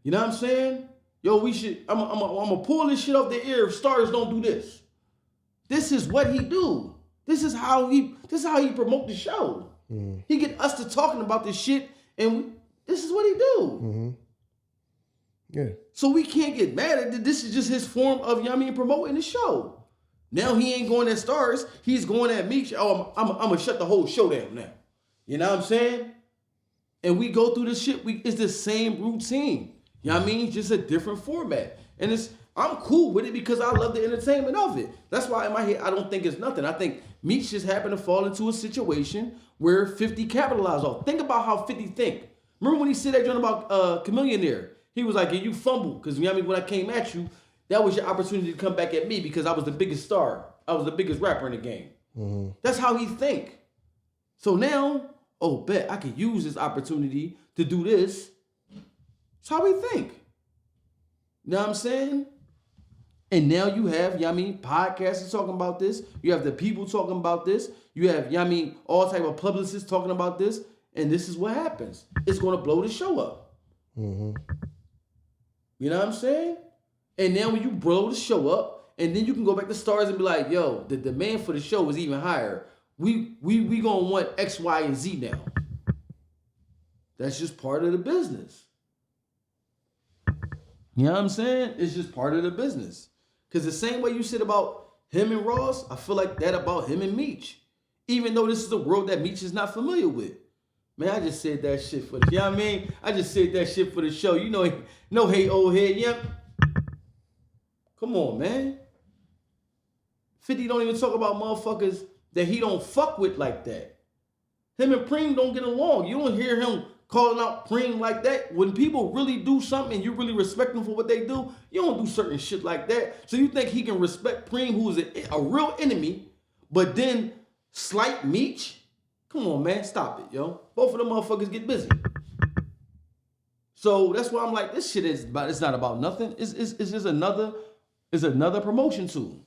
You know what I'm saying? Yo, I'm gonna pull this shit off the air if stars don't do this. This is what he do. This is how he promote the show. Mm-hmm. He get us to talking about this shit, and this is what he do. Mm-hmm. Yeah. So we can't get mad at it. This is just his form of, you know what I mean, promoting the show. Now he ain't going at stars. He's going at Meech. Oh, I'm gonna shut the whole show down now. You know what I'm saying? And we go through this shit. It's the same routine. You know what I mean? Just a different format. And I'm cool with it because I love the entertainment of it. That's why in my head, I don't think it's nothing. I think Meech just happened to fall into a situation where 50 capitalized off. Think about how 50 think. Remember when he said that joint about Chameleonaire? He was like, yeah, you fumbled. Because you know what I mean? When I came at you, that was your opportunity to come back at me because I was the biggest star. I was the biggest rapper in the game. Mm-hmm. That's how he think. So now, bet I could use this opportunity to do this. That's how we think. You know what I'm saying? And now you have, you know what I mean, podcasters talking about this. You have the people talking about this. You have, you know what I mean, all type of publicists talking about this. And this is what happens. It's going to blow the show up. Mm-hmm. You know what I'm saying? And now when you blow the show up, and then you can go back to stars and be like, yo, the demand for the show is even higher. We going to want X, Y, and Z now. That's just part of the business. You know what I'm saying? It's just part of the business. Because the same way you said about him and Ross, I feel like that about him and Meech. Even though this is a world that Meech is not familiar with. Man, I just said that shit for the, you know what I mean? I just said that shit for the show. You know, no hate, old head. Yep. Come on, man. 50 don't even talk about motherfuckers that he don't fuck with like that. Him and Preem don't get along. You don't hear him calling out Preem like that. When people really do something and you really respect them for what they do, you don't do certain shit like that. So you think he can respect Preem, who is a real enemy, but then slight Meech? Come on, man, stop it, yo. Both of them motherfuckers get busy. So that's why I'm like, this shit is about, it's not about nothing. It's just another promotion tool.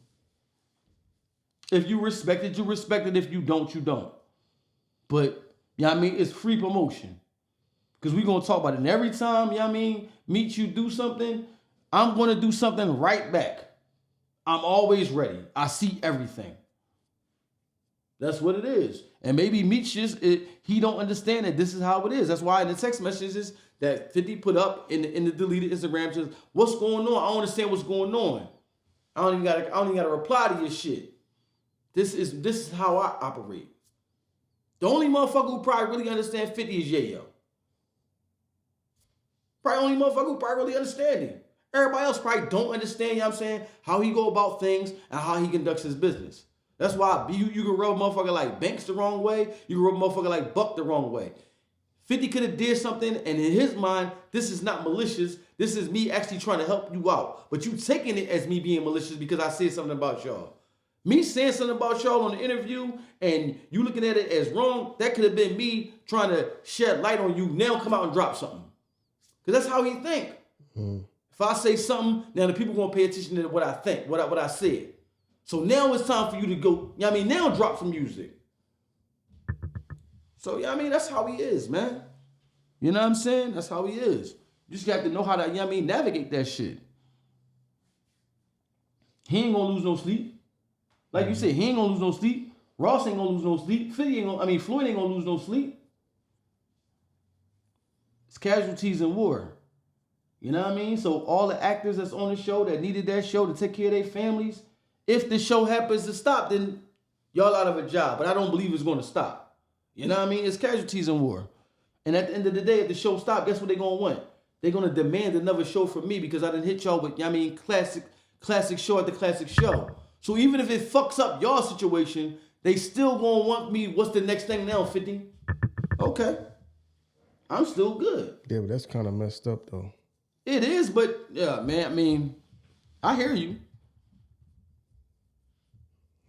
If you respect it, you respect it. If you don't, you don't. But, you know what I mean? It's free promotion. Because we're going to talk about it. And every time, you know what I mean, Meech you do something, I'm going to do something right back. I'm always ready. I see everything. That's what it is. And maybe Meech he don't understand that this is how it is. That's why in the text messages that 50 put up in the deleted Instagram says, what's going on? I don't understand what's going on. I don't even gotta reply to your shit. This is how I operate. The only motherfucker who probably really understand 50 is Yayo. Probably only motherfucker who probably really understand him. Everybody else probably don't understand, you know what I'm saying, how he go about things and how he conducts his business. That's why you can rub a motherfucker like Banks the wrong way. You can rub a motherfucker like Buck the wrong way. 50 could have did something, and in his mind, this is not malicious. This is me actually trying to help you out. But you taking it as me being malicious because I said something about y'all. Me saying something about y'all on the interview, and you looking at it as wrong, that could have been me trying to shed light on you. Now come out and drop something. Because that's how he think. Mm. If I say something, now the people going to pay attention to what I think, what I said. So now it's time for you to go, you know what I mean, now drop some music. So, you know what I mean, that's how he is, man. You know what I'm saying? That's how he is. You just got to know how to, you know what I mean, navigate that shit. He ain't going to lose no sleep. Like you said, he ain't going to lose no sleep. Ross ain't going to lose no sleep. Floyd ain't going to lose no sleep. It's casualties in war. You know what I mean? So all the actors that's on the show that needed that show to take care of their families, if the show happens to stop, then y'all out of a job. But I don't believe it's going to stop. You know what I mean? It's casualties in war. And at the end of the day, if the show stops, guess what they're going to want? They're going to demand another show from me because I done hit y'all with, classic show after classic show. So even if it fucks up y'all situation, they still going to want me, what's the next thing now, 50? Okay. I'm still good. Yeah, but that's kind of messed up, though. It is, but, yeah, man, I mean, I hear you.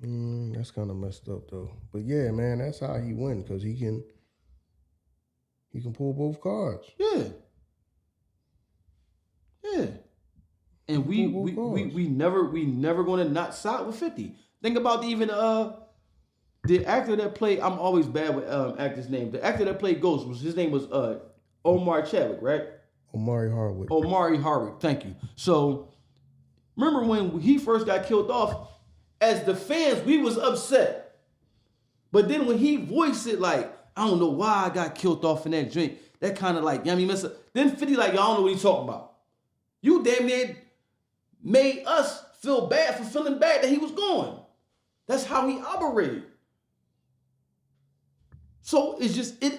That's kind of messed up, though. But, yeah, man, that's how he win, because he can pull both cards. Yeah. Yeah. And we never gonna not side with 50. Think about the actor that played. I'm always bad with actors' names. The actor that played Ghost his name was Omar Chadwick, right? Omari Hardwick. Omari Hardwick. Thank you. So remember when he first got killed off? As the fans, we was upset. But then when he voiced it, like, I don't know why I got killed off in that drink. That kind of like, you know what I mean, mess up. Then 50 like, y'all don't know what he's talking about. You damn near made us feel bad for feeling bad that he was going. That's how he operated. So it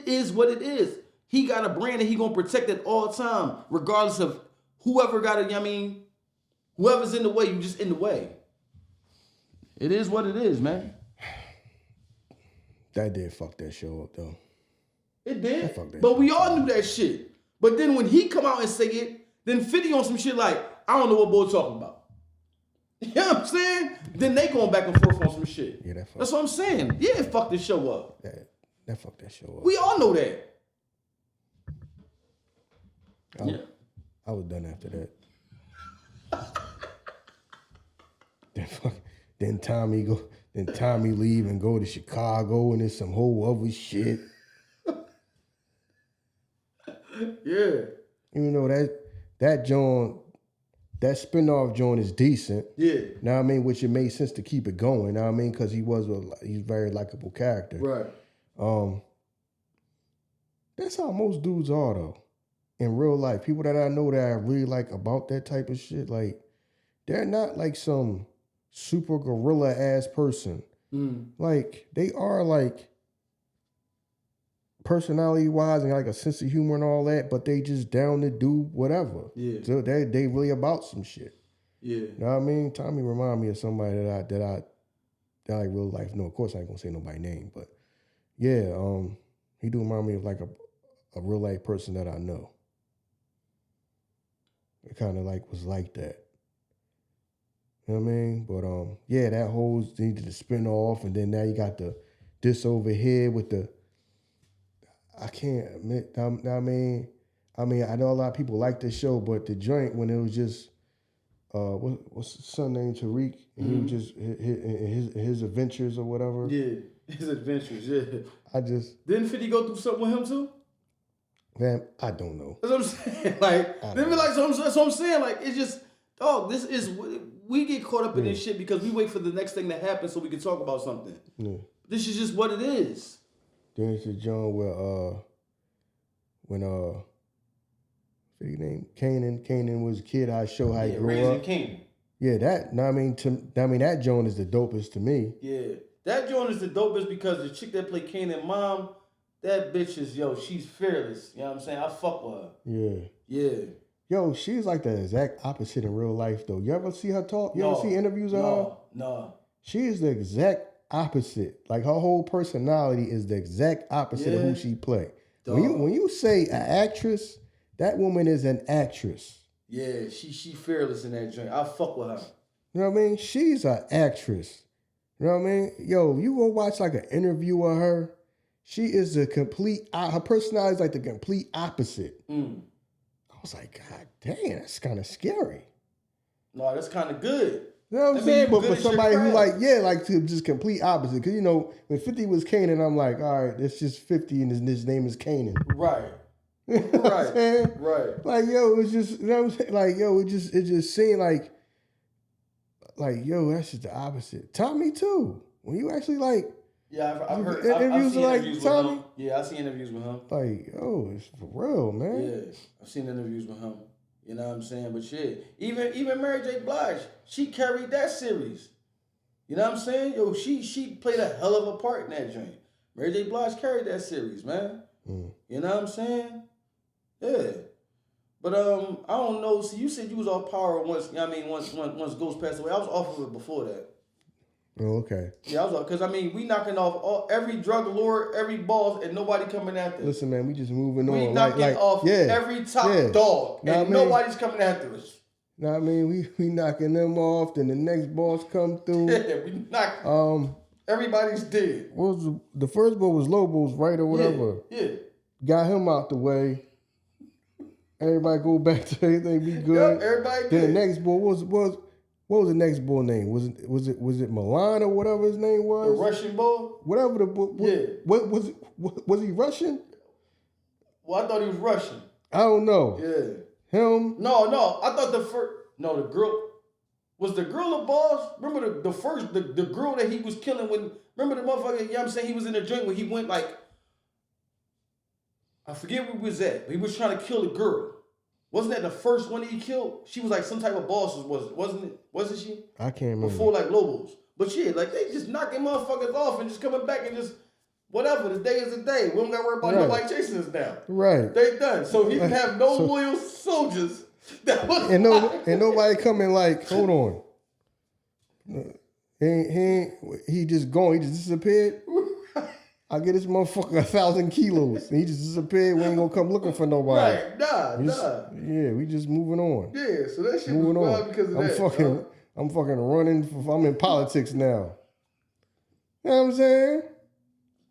is what it is. He got a brand that he gonna protect at all time, regardless of whoever got it, you know what I mean? Whoever's in the way, you just in the way. It is what it is, man. That did fuck that show up, though. It did. But we all knew that shit. But then when he come out and say it, then 50 on some shit like, I don't know what boy talking about. You know what I'm saying? Then they going back and forth on some shit. Yeah, that's what I'm saying. Yeah, fuck this show up. That fucked that show up. We all know that. I was done after that. Then Tommy leave and go to Chicago and there's some whole other shit. Yeah. Even though that joint, that spinoff joint is decent. Yeah. You know what I mean? Which it made sense to keep it going. You know what I mean? Because he's a very likable character. Right. That's how most dudes are, though. In real life. People that I know that I really like about that type of shit, like, they're not like some super gorilla ass person. Like, they are like personality wise and like a sense of humor and all that, but they just down to do whatever. Yeah. So they really about some shit. Yeah. You know what I mean? Tommy remind me of somebody that I like real life. No, of course I ain't gonna say nobody's name, but yeah, he do remind me of like a real life person that I know. It kind of like was like that. You know what I mean? But yeah, that whole needed to spin off, and then now you got this over here with the. I can't admit. I mean, I know a lot of people like this show, but the joint when it was just, what's his son named Tariq, and he was just his adventures or whatever. Yeah, his adventures. Yeah. Didn't 50 go through something with him too? Man, I don't know. That's what I'm saying. Like, that's what I'm saying. Like, it's just, we get caught up in this shit because we wait for the next thing to happen so we can talk about something. Yeah. This is just what it is. Then it's a joint where when name Kanan was a kid, I show how he grew up. Kanan. Yeah, that joint is the dopest to me. Yeah, that joint is the dopest because the chick that played Kanan mom, that bitch is she's fearless. You know what I'm saying? I fuck with her. Yeah. Yeah. Yo, she's like the exact opposite in real life, though. You ever see her talk? You ever see interviews of her? No. She is the exact opposite. Like, her whole personality is the exact opposite of who she play. When you say an actress, that woman is an actress. Yeah, she fearless in that joint. I fuck with her. You know what I mean? She's an actress. You know what I mean? Yo, you go watch like an interview of her. She is the complete. Her personality is like the complete opposite. I was like, God damn, that's kind of scary. No, that's kind of good. You know what I'm saying? But for somebody who like to just complete opposite. Because, when 50 was Kanan, I'm like, all right, it's just 50 and his name is Kanan. Right. You know what I'm saying? Right. Like, yo, it was just, you know what I'm saying? Like, yo, it just seemed like, yo, that's just the opposite. Tommy, too. When you actually, like, yeah, I've heard interviews with Tommy. Him. Yeah, I've seen interviews with him. Like, oh, it's for real, man. Yeah, I've seen interviews with him. You know what I'm saying? But shit, even Mary J. Blige, she carried that series. You know what I'm saying? Yo, she played a hell of a part in that joint. Mary J. Blige carried that series, man. You know what I'm saying? Yeah. But I don't know. See, you said you was off power once. You know what I mean, once Ghost passed away. I was off of it before that. Oh, okay. Yeah, I was off because I mean we knocking off every drug lord, every boss, and nobody coming after us. Listen, man, we just moving on. We knocking off every top dog, and nobody's coming after us. Know what I mean? We knocking them off, then the next boss come through. Yeah, we knocking. Everybody's dead. What was the first boss was Lobos, right, or whatever? Yeah. Got him out the way. Everybody go back to everything be good. Yep, everybody then good. The next boy what was the next boy name? Was it Milan or whatever his name was? The Russian boy? Whatever the boy. Yeah. What was he Russian? Well, I thought he was Russian. I don't know. Yeah. Him? No. I thought the girl. Was the girl a boss? Remember the first, the girl that he was killing when, remember the motherfucker, you know what I'm saying? He was in the joint when he went like, I forget where he was at, but he was trying to kill the girl. Wasn't that the first one he killed? She was like some type of boss, wasn't it? Wasn't she? I can't remember. Before like Lobos. But yeah, like they just knocking motherfuckers off and just coming back and just, whatever, the day is the day. We don't got to worry about nobody chasing us down. Right. They done. So he didn't have no loyal soldiers. And nobody coming like, hold on. He just gone. He just disappeared. I get this motherfucker 1,000 kilos. And he just disappeared. We ain't gonna come looking for nobody. Right, nah. Yeah, we just moving on. Yeah, so that shit moving was wild on. because of I'm fucking running. I'm in politics now. You know what I'm saying?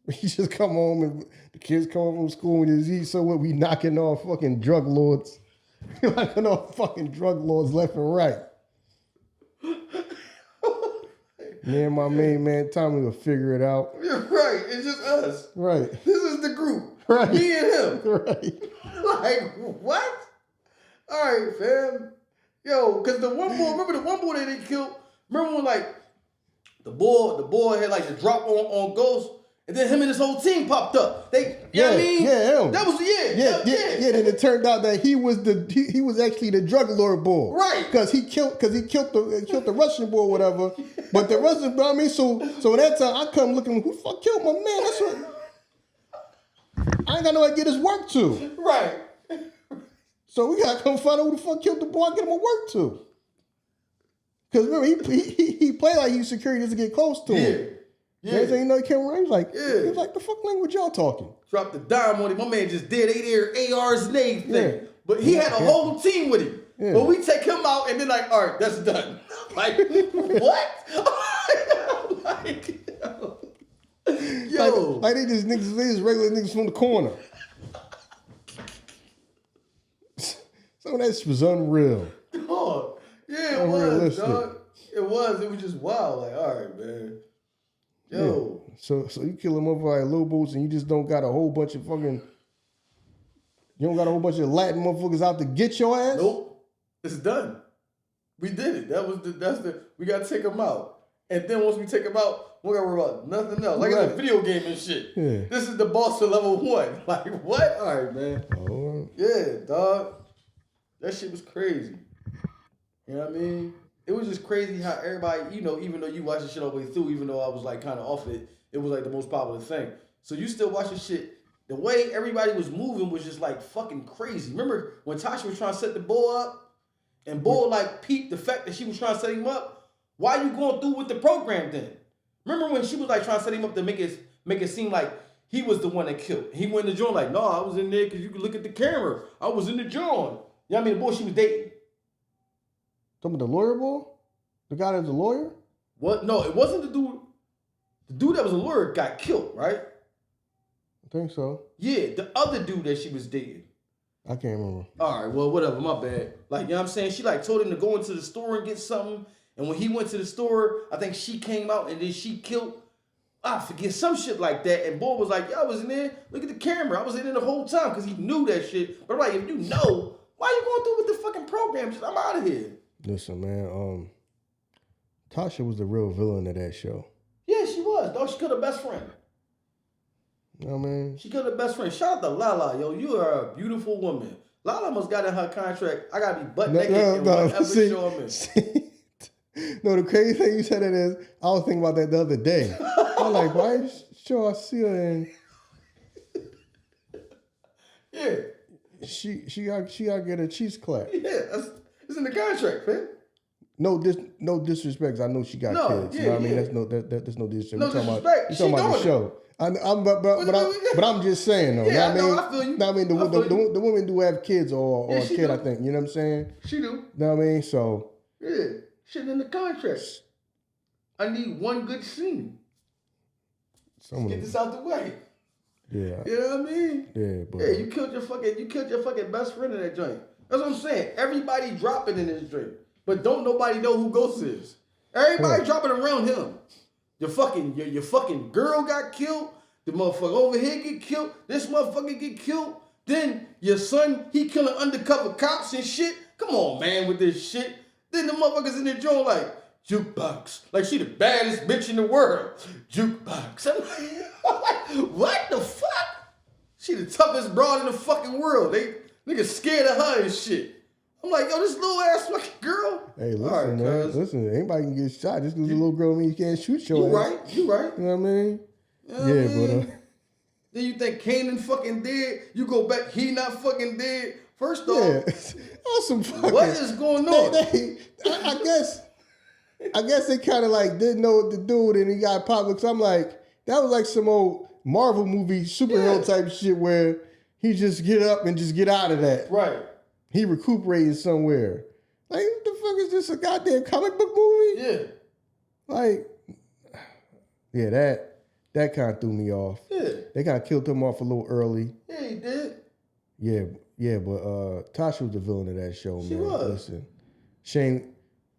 We just come home and the kids come home from school and just eat. So what? We knocking off fucking drug lords. Knocking off fucking drug lords left and right. Me and my main man Tommy will figure it out. You're right. It's just us. Right. This is the group. Right. Me and him. Right. Like, what? All right, fam. Yo, because the one boy, remember the one boy that they killed? Remember when, like, the boy had, like, the drop on Ghost? And then him and his whole team popped up. You know what I mean? Yeah, him. That was, Yeah, then it turned out that he was he was actually the drug lord boy. Right. Because he killed the Russian boy or whatever. But the Russian, I mean, so that time I come looking, who the fuck killed my man? That's what I ain't got no way to get his work to. Right. So we gotta come find out who the fuck killed the boy and get him a work to. Because remember, he played like he was security just to get close to him. Yeah. Next thing you know, he came around, he was like, the fuck language y'all talking? Dropped the dime on him. My man just did 8 ARs and everything. Yeah. But he had a whole team with him. Yeah. But we take him out and then like, all right, that's done. Like, what? Yo. Like they just regular niggas from the corner. Some of that shit was unreal. Dog. Yeah, it was, dog. It was just wild. Like, all right, man. Yo. Yeah. So you kill him over like Lobos and you just don't got a whole bunch of fucking, you don't got a whole bunch of Latin motherfuckers out to get your ass? Nope. It's done. We did it. We got to take them out. And then once we take them out, we got to worry about nothing else. Like it's a video game and shit. Yeah. This is the boss to level 1. Like, what? All right, man. Oh. Yeah, dog. That shit was crazy. You know what I mean? It was just crazy how everybody, you know, even though you watch the shit all the way through, even though I was like kind of off it, it was like the most popular thing. So you still watch the shit. The way everybody was moving was just like fucking crazy. Remember when Tasha was trying to set the bull up and Bull like peeped the fact that she was trying to set him up? Why you going through with the program then? Remember when she was like trying to set him up to make it seem like he was the one that killed? He went in the joint like, no, I was in there because you could look at the camera. I was in the joint. You know what I mean? The boy she was dating. Talking about the lawyer boy? The guy that's a lawyer? What? No, it wasn't the dude. The dude that was a lawyer got killed, right? I think so. Yeah, the other dude that she was dating. I can't remember. All right, well, whatever, my bad. Like, you know what I'm saying? She like told him to go into the store and get something. And when he went to the store, I think she came out and then she killed, I forget, some shit like that. And boy was like, yo, I was in there. Look at the camera. I was in there the whole time because he knew that shit. But like, if you know, why you going through with the fucking program? Just, I'm out of here. Listen, man, Tasha was the real villain of that show. Yeah, she was. Dog, she killed her best friend. You know what I mean? She killed her best friend. Shout out to Lala, yo. You are a beautiful woman. Lala must got in her contract. I gotta be butt naked in whatever show I'm in. No, the crazy thing you said that is, I was thinking about that the other day. I'm like, why sure I see her and Yeah. she gotta get a cheese clap. Yeah, it's in the contract, man. No disrespect. I know she got kids. Yeah, you know what I mean? yeah. That's no disrespect. No disrespect. You talking about the show. But I'm just saying though. Yeah, know what I feel you. Know what I mean? The women do have kids or a kid, do. I think. You know what I'm saying? She do. You know what I mean? So yeah, shit in the contract. I need one good scene. Get this out the way. Yeah. You know what I mean? Yeah, but yeah, you killed your fucking best friend in that joint. That's what I'm saying. Everybody dropping in this joint, but don't nobody know who Ghost is. Everybody dropping around him. Your fucking girl got killed. The motherfucker over here get killed. This motherfucker get killed. Then your son, he killing undercover cops and shit. Come on, man, with this shit. Then the motherfuckers in the joint like, jukebox. Like she the baddest bitch in the world. Jukebox. I'm like, what the fuck? She the toughest broad in the fucking world. They niggas scared of her and shit. I'm like, yo, this little ass fucking girl. Hey, listen, man. Listen, anybody can get shot. Just because a little girl means you can't shoot your ass. You right. You know what I mean? But then you think Kanan fucking dead? You go back, he not fucking dead. First off, awesome fucking. What is going on? I guess they kind of like didn't know what to do, and he got popped. Because I'm like, that was like some old Marvel movie superhero type shit where he just get up and just get out of that. Right. He recuperating somewhere. Like, what the fuck is this? A goddamn comic book movie? Yeah. Like, yeah, that kind of threw me off. Yeah. They kind of killed him off a little early. Yeah, he did. Yeah, but Tasha was the villain of that show, man. She was. Listen, Shane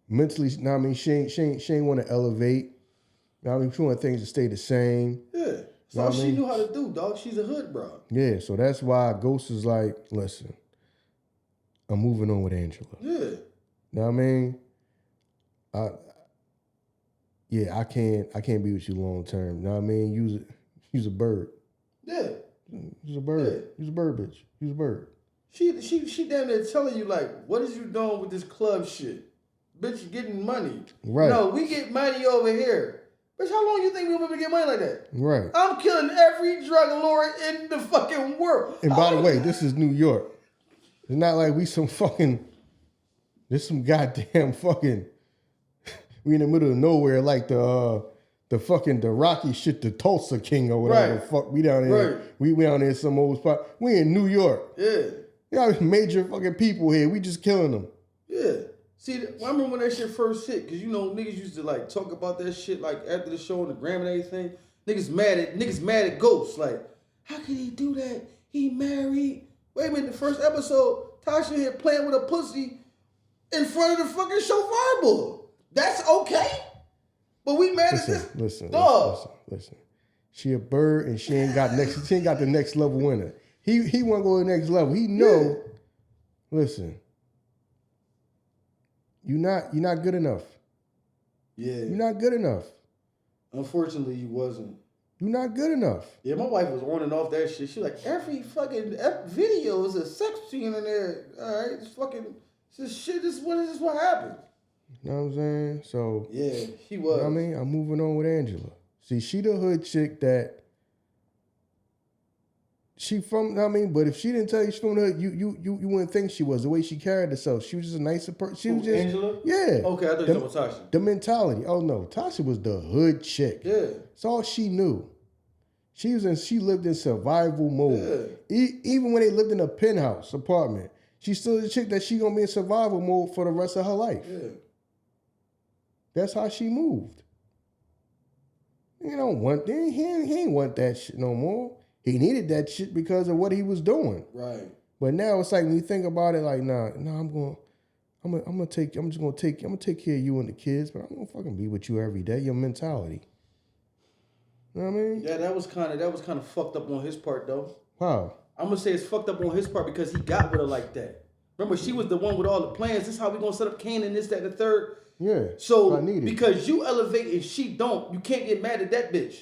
mentally, Shane want to elevate. She want things to stay the same. Yeah. That's all she knew how to do, dog. She's a hood bro. Yeah, so that's why Ghost is like, listen, I'm moving on with Angela. Yeah. You know what I mean? I can't be with you long term. You know what I mean? Use a bird. Yeah. Use a bird. Yeah. Use a bird, bitch. Use a bird. She damn near telling you like, what is you doing with this club shit? Bitch, you getting money. Right. No, we get money over here. Bitch, how long you think we'll ever get money like that? Right. I'm killing every drug lord in the fucking world. And by the way, this is New York. It's not like we some fucking, this some goddamn fucking, we in the middle of nowhere like the Rocky shit, the Tulsa King or whatever the fuck. We down there. Right. We down there some old spot. We in New York. Yeah. Y'all major fucking people here. We just killing them. Yeah. See, I remember when that shit first hit, because you know niggas used to like talk about that shit like after the show on the gram and everything. Niggas mad at Ghost. Like, how could he do that? He married. Wait a minute, the first episode, Tasha here playing with a pussy in front of the fucking chauffeur bull. That's okay? But we mad at this. Listen. She a bird and she ain't got the next level winner. He wanna go to the next level. He know, listen. You're not good enough. Yeah. You're not good enough. Unfortunately, he wasn't. You're not good enough. Yeah, my wife was on and off that shit. She like, every fucking video is a sex scene in there. All right, it's fucking, this shit, this is what happened. You know what I'm saying? So. Yeah, he was. You know what I mean? I'm moving on with Angela. See, she the hood chick that, she from, I mean, but if she didn't tell you she's from the hood, you wouldn't think she was. The way she carried herself, she was just a nicer person. She was just Angela? Yeah. Okay, I thought you were talking about Tasha. The mentality. Oh no, Tasha was the hood chick. Yeah. It's all she knew. She lived in survival mode. Yeah. Even when they lived in a penthouse apartment, she's still the chick that she gonna be in survival mode for the rest of her life. Yeah. That's how she moved. He ain't want that shit no more. He needed that shit because of what he was doing. Right. But now it's like when you think about it, like, I'm gonna take care of you and the kids, but I'm gonna fucking be with you every day. Your mentality. You know what I mean? Yeah, that was kind of fucked up on his part though. How? I'm gonna say it's fucked up on his part because he got with her like that. Remember, she was the one with all the plans. This is how we gonna set up Kanan, this, that, and the third. Yeah. So because you elevate and she don't, you can't get mad at that bitch.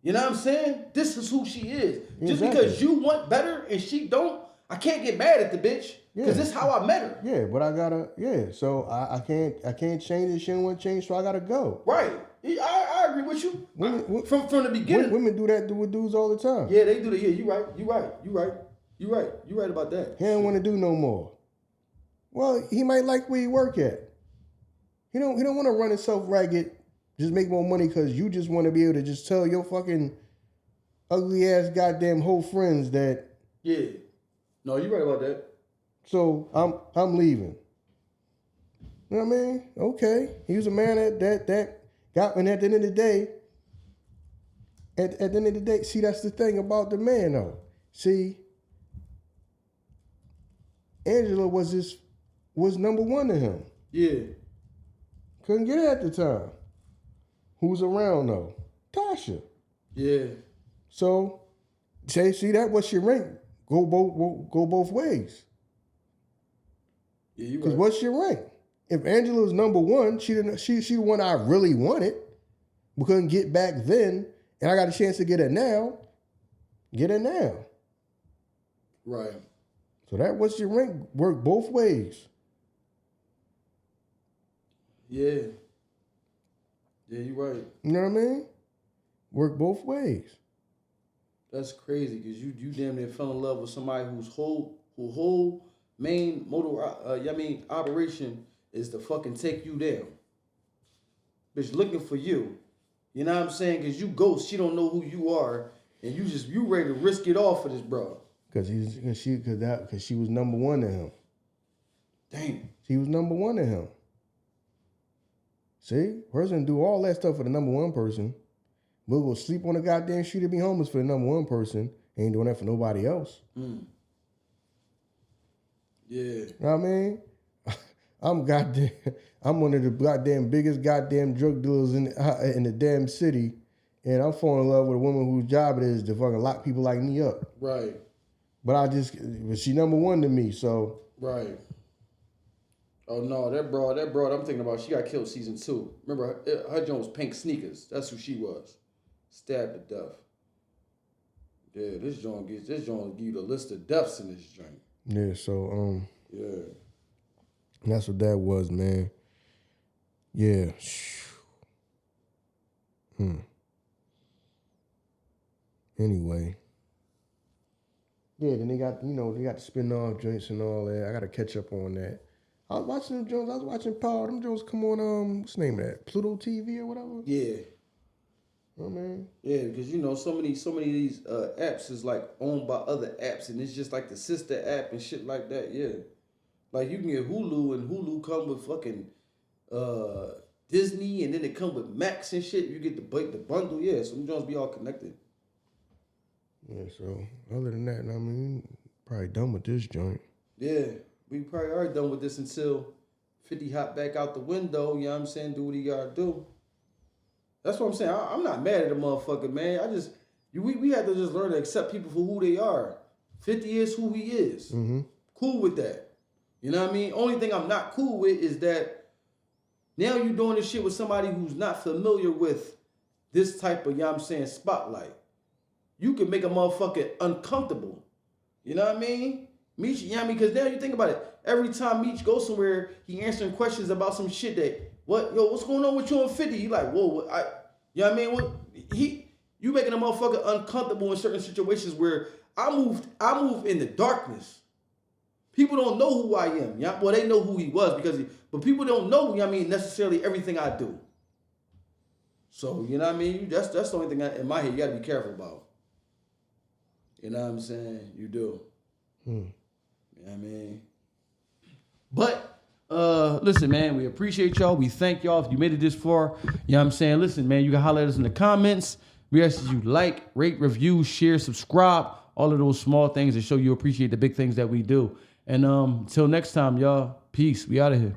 You know what I'm saying? This is who she is. Exactly. Just because you want better and she don't, I can't get mad at the bitch. Because this is how I met her. Yeah, but I gotta, so I can't change it. She don't want to change, so I gotta go. Right. I agree with you. From the beginning. Women do that with dudes all the time. Yeah, they do that. Yeah, you right about that. He don't want to do no more. Well, he might like where he work at. He don't want to run himself ragged, just make more money because you just want to be able to just tell your fucking ugly ass goddamn whole friends that. Yeah. No, you right about that. So I'm leaving. You know what I mean? Okay. He was a man that got, and at the end of the day, at the end of the day, see, that's the thing about the man though. See, Angela was number one to him. Yeah. Couldn't get it at the time. Who's around though? Tasha. Yeah. So, see that what's your rank? Go both ways. Yeah, you right. Because what's your rank? If Angela was number one, she the one I really wanted. We couldn't get back then, and I got a chance to get her now. Get her now. Right. So that what's your rank work both ways. Yeah. Yeah, you right. You know what I mean? Work both ways. That's crazy because you damn near fell in love with somebody whose whole main operation is to fucking take you down. Bitch looking for you. You know what I'm saying? Because you ghost, she don't know who you are, and you ready to risk it all for this bro. Because she was number one to him. Damn. She was number one to him. See, person do all that stuff for the number one person. We'll go sleep on the goddamn street and be homeless for the number one person. Ain't doing that for nobody else. Yeah. You know what I mean? I'm one of the goddamn biggest goddamn drug dealers in the damn city, and I'm falling in love with a woman whose job it is to fucking lock people like me up. Right. But she number one to me, so. Right. Oh no, that broad I'm thinking about, she got killed season 2. Remember, her joint was pink sneakers. That's who she was. Stabbed to death. Yeah, this joint give you the list of deaths in this joint. Yeah, so yeah. That's what that was, man. Yeah. Anyway. Yeah, then they got the spin-off joints and all that. I gotta catch up on that. I was watching them Jones. I was watching Power. Them Jones come on, what's the name of that? Pluto TV or whatever? Yeah. Oh, man. Yeah, because, so many of these apps is, like, owned by other apps, and it's just, like, the sister app and shit like that, yeah. Like, you can get Hulu, and Hulu come with fucking Disney, and then it come with Max and shit. You get the bundle, yeah, so them Jones be all connected. Yeah, so, other than that, I mean, probably done with this joint. Yeah. We probably are done with this until 50 hop back out the window, you know what I'm saying? Do what he gotta do. That's what I'm saying. I'm not mad at the motherfucker, man. We have to just learn to accept people for who they are. 50 is who he is. Mm-hmm. Cool with that. You know what I mean? Only thing I'm not cool with is that now you're doing this shit with somebody who's not familiar with this type of, you know what I'm saying, spotlight. You can make a motherfucker uncomfortable. You know what I mean? Meech, you know what I mean? Because now you think about it. Every time Meech goes somewhere, he answering questions about some shit that, what's going on with you on 50? He like, whoa, you know what I mean? You making a motherfucker uncomfortable in certain situations where I move in the darkness. People don't know who I am. Yeah? Well, they know who he was but people don't know, you know what I mean, necessarily everything I do. So, you know what I mean? That's the only thing in my head you got to be careful about. You know what I'm saying? You do. You know what I mean? But, listen, man, we appreciate y'all. We thank y'all if you made it this far. You know what I'm saying? Listen, man, you can holler at us in the comments. We ask that you like, rate, review, share, subscribe. All of those small things that show you appreciate the big things that we do. And until next time, y'all, peace. We out of here.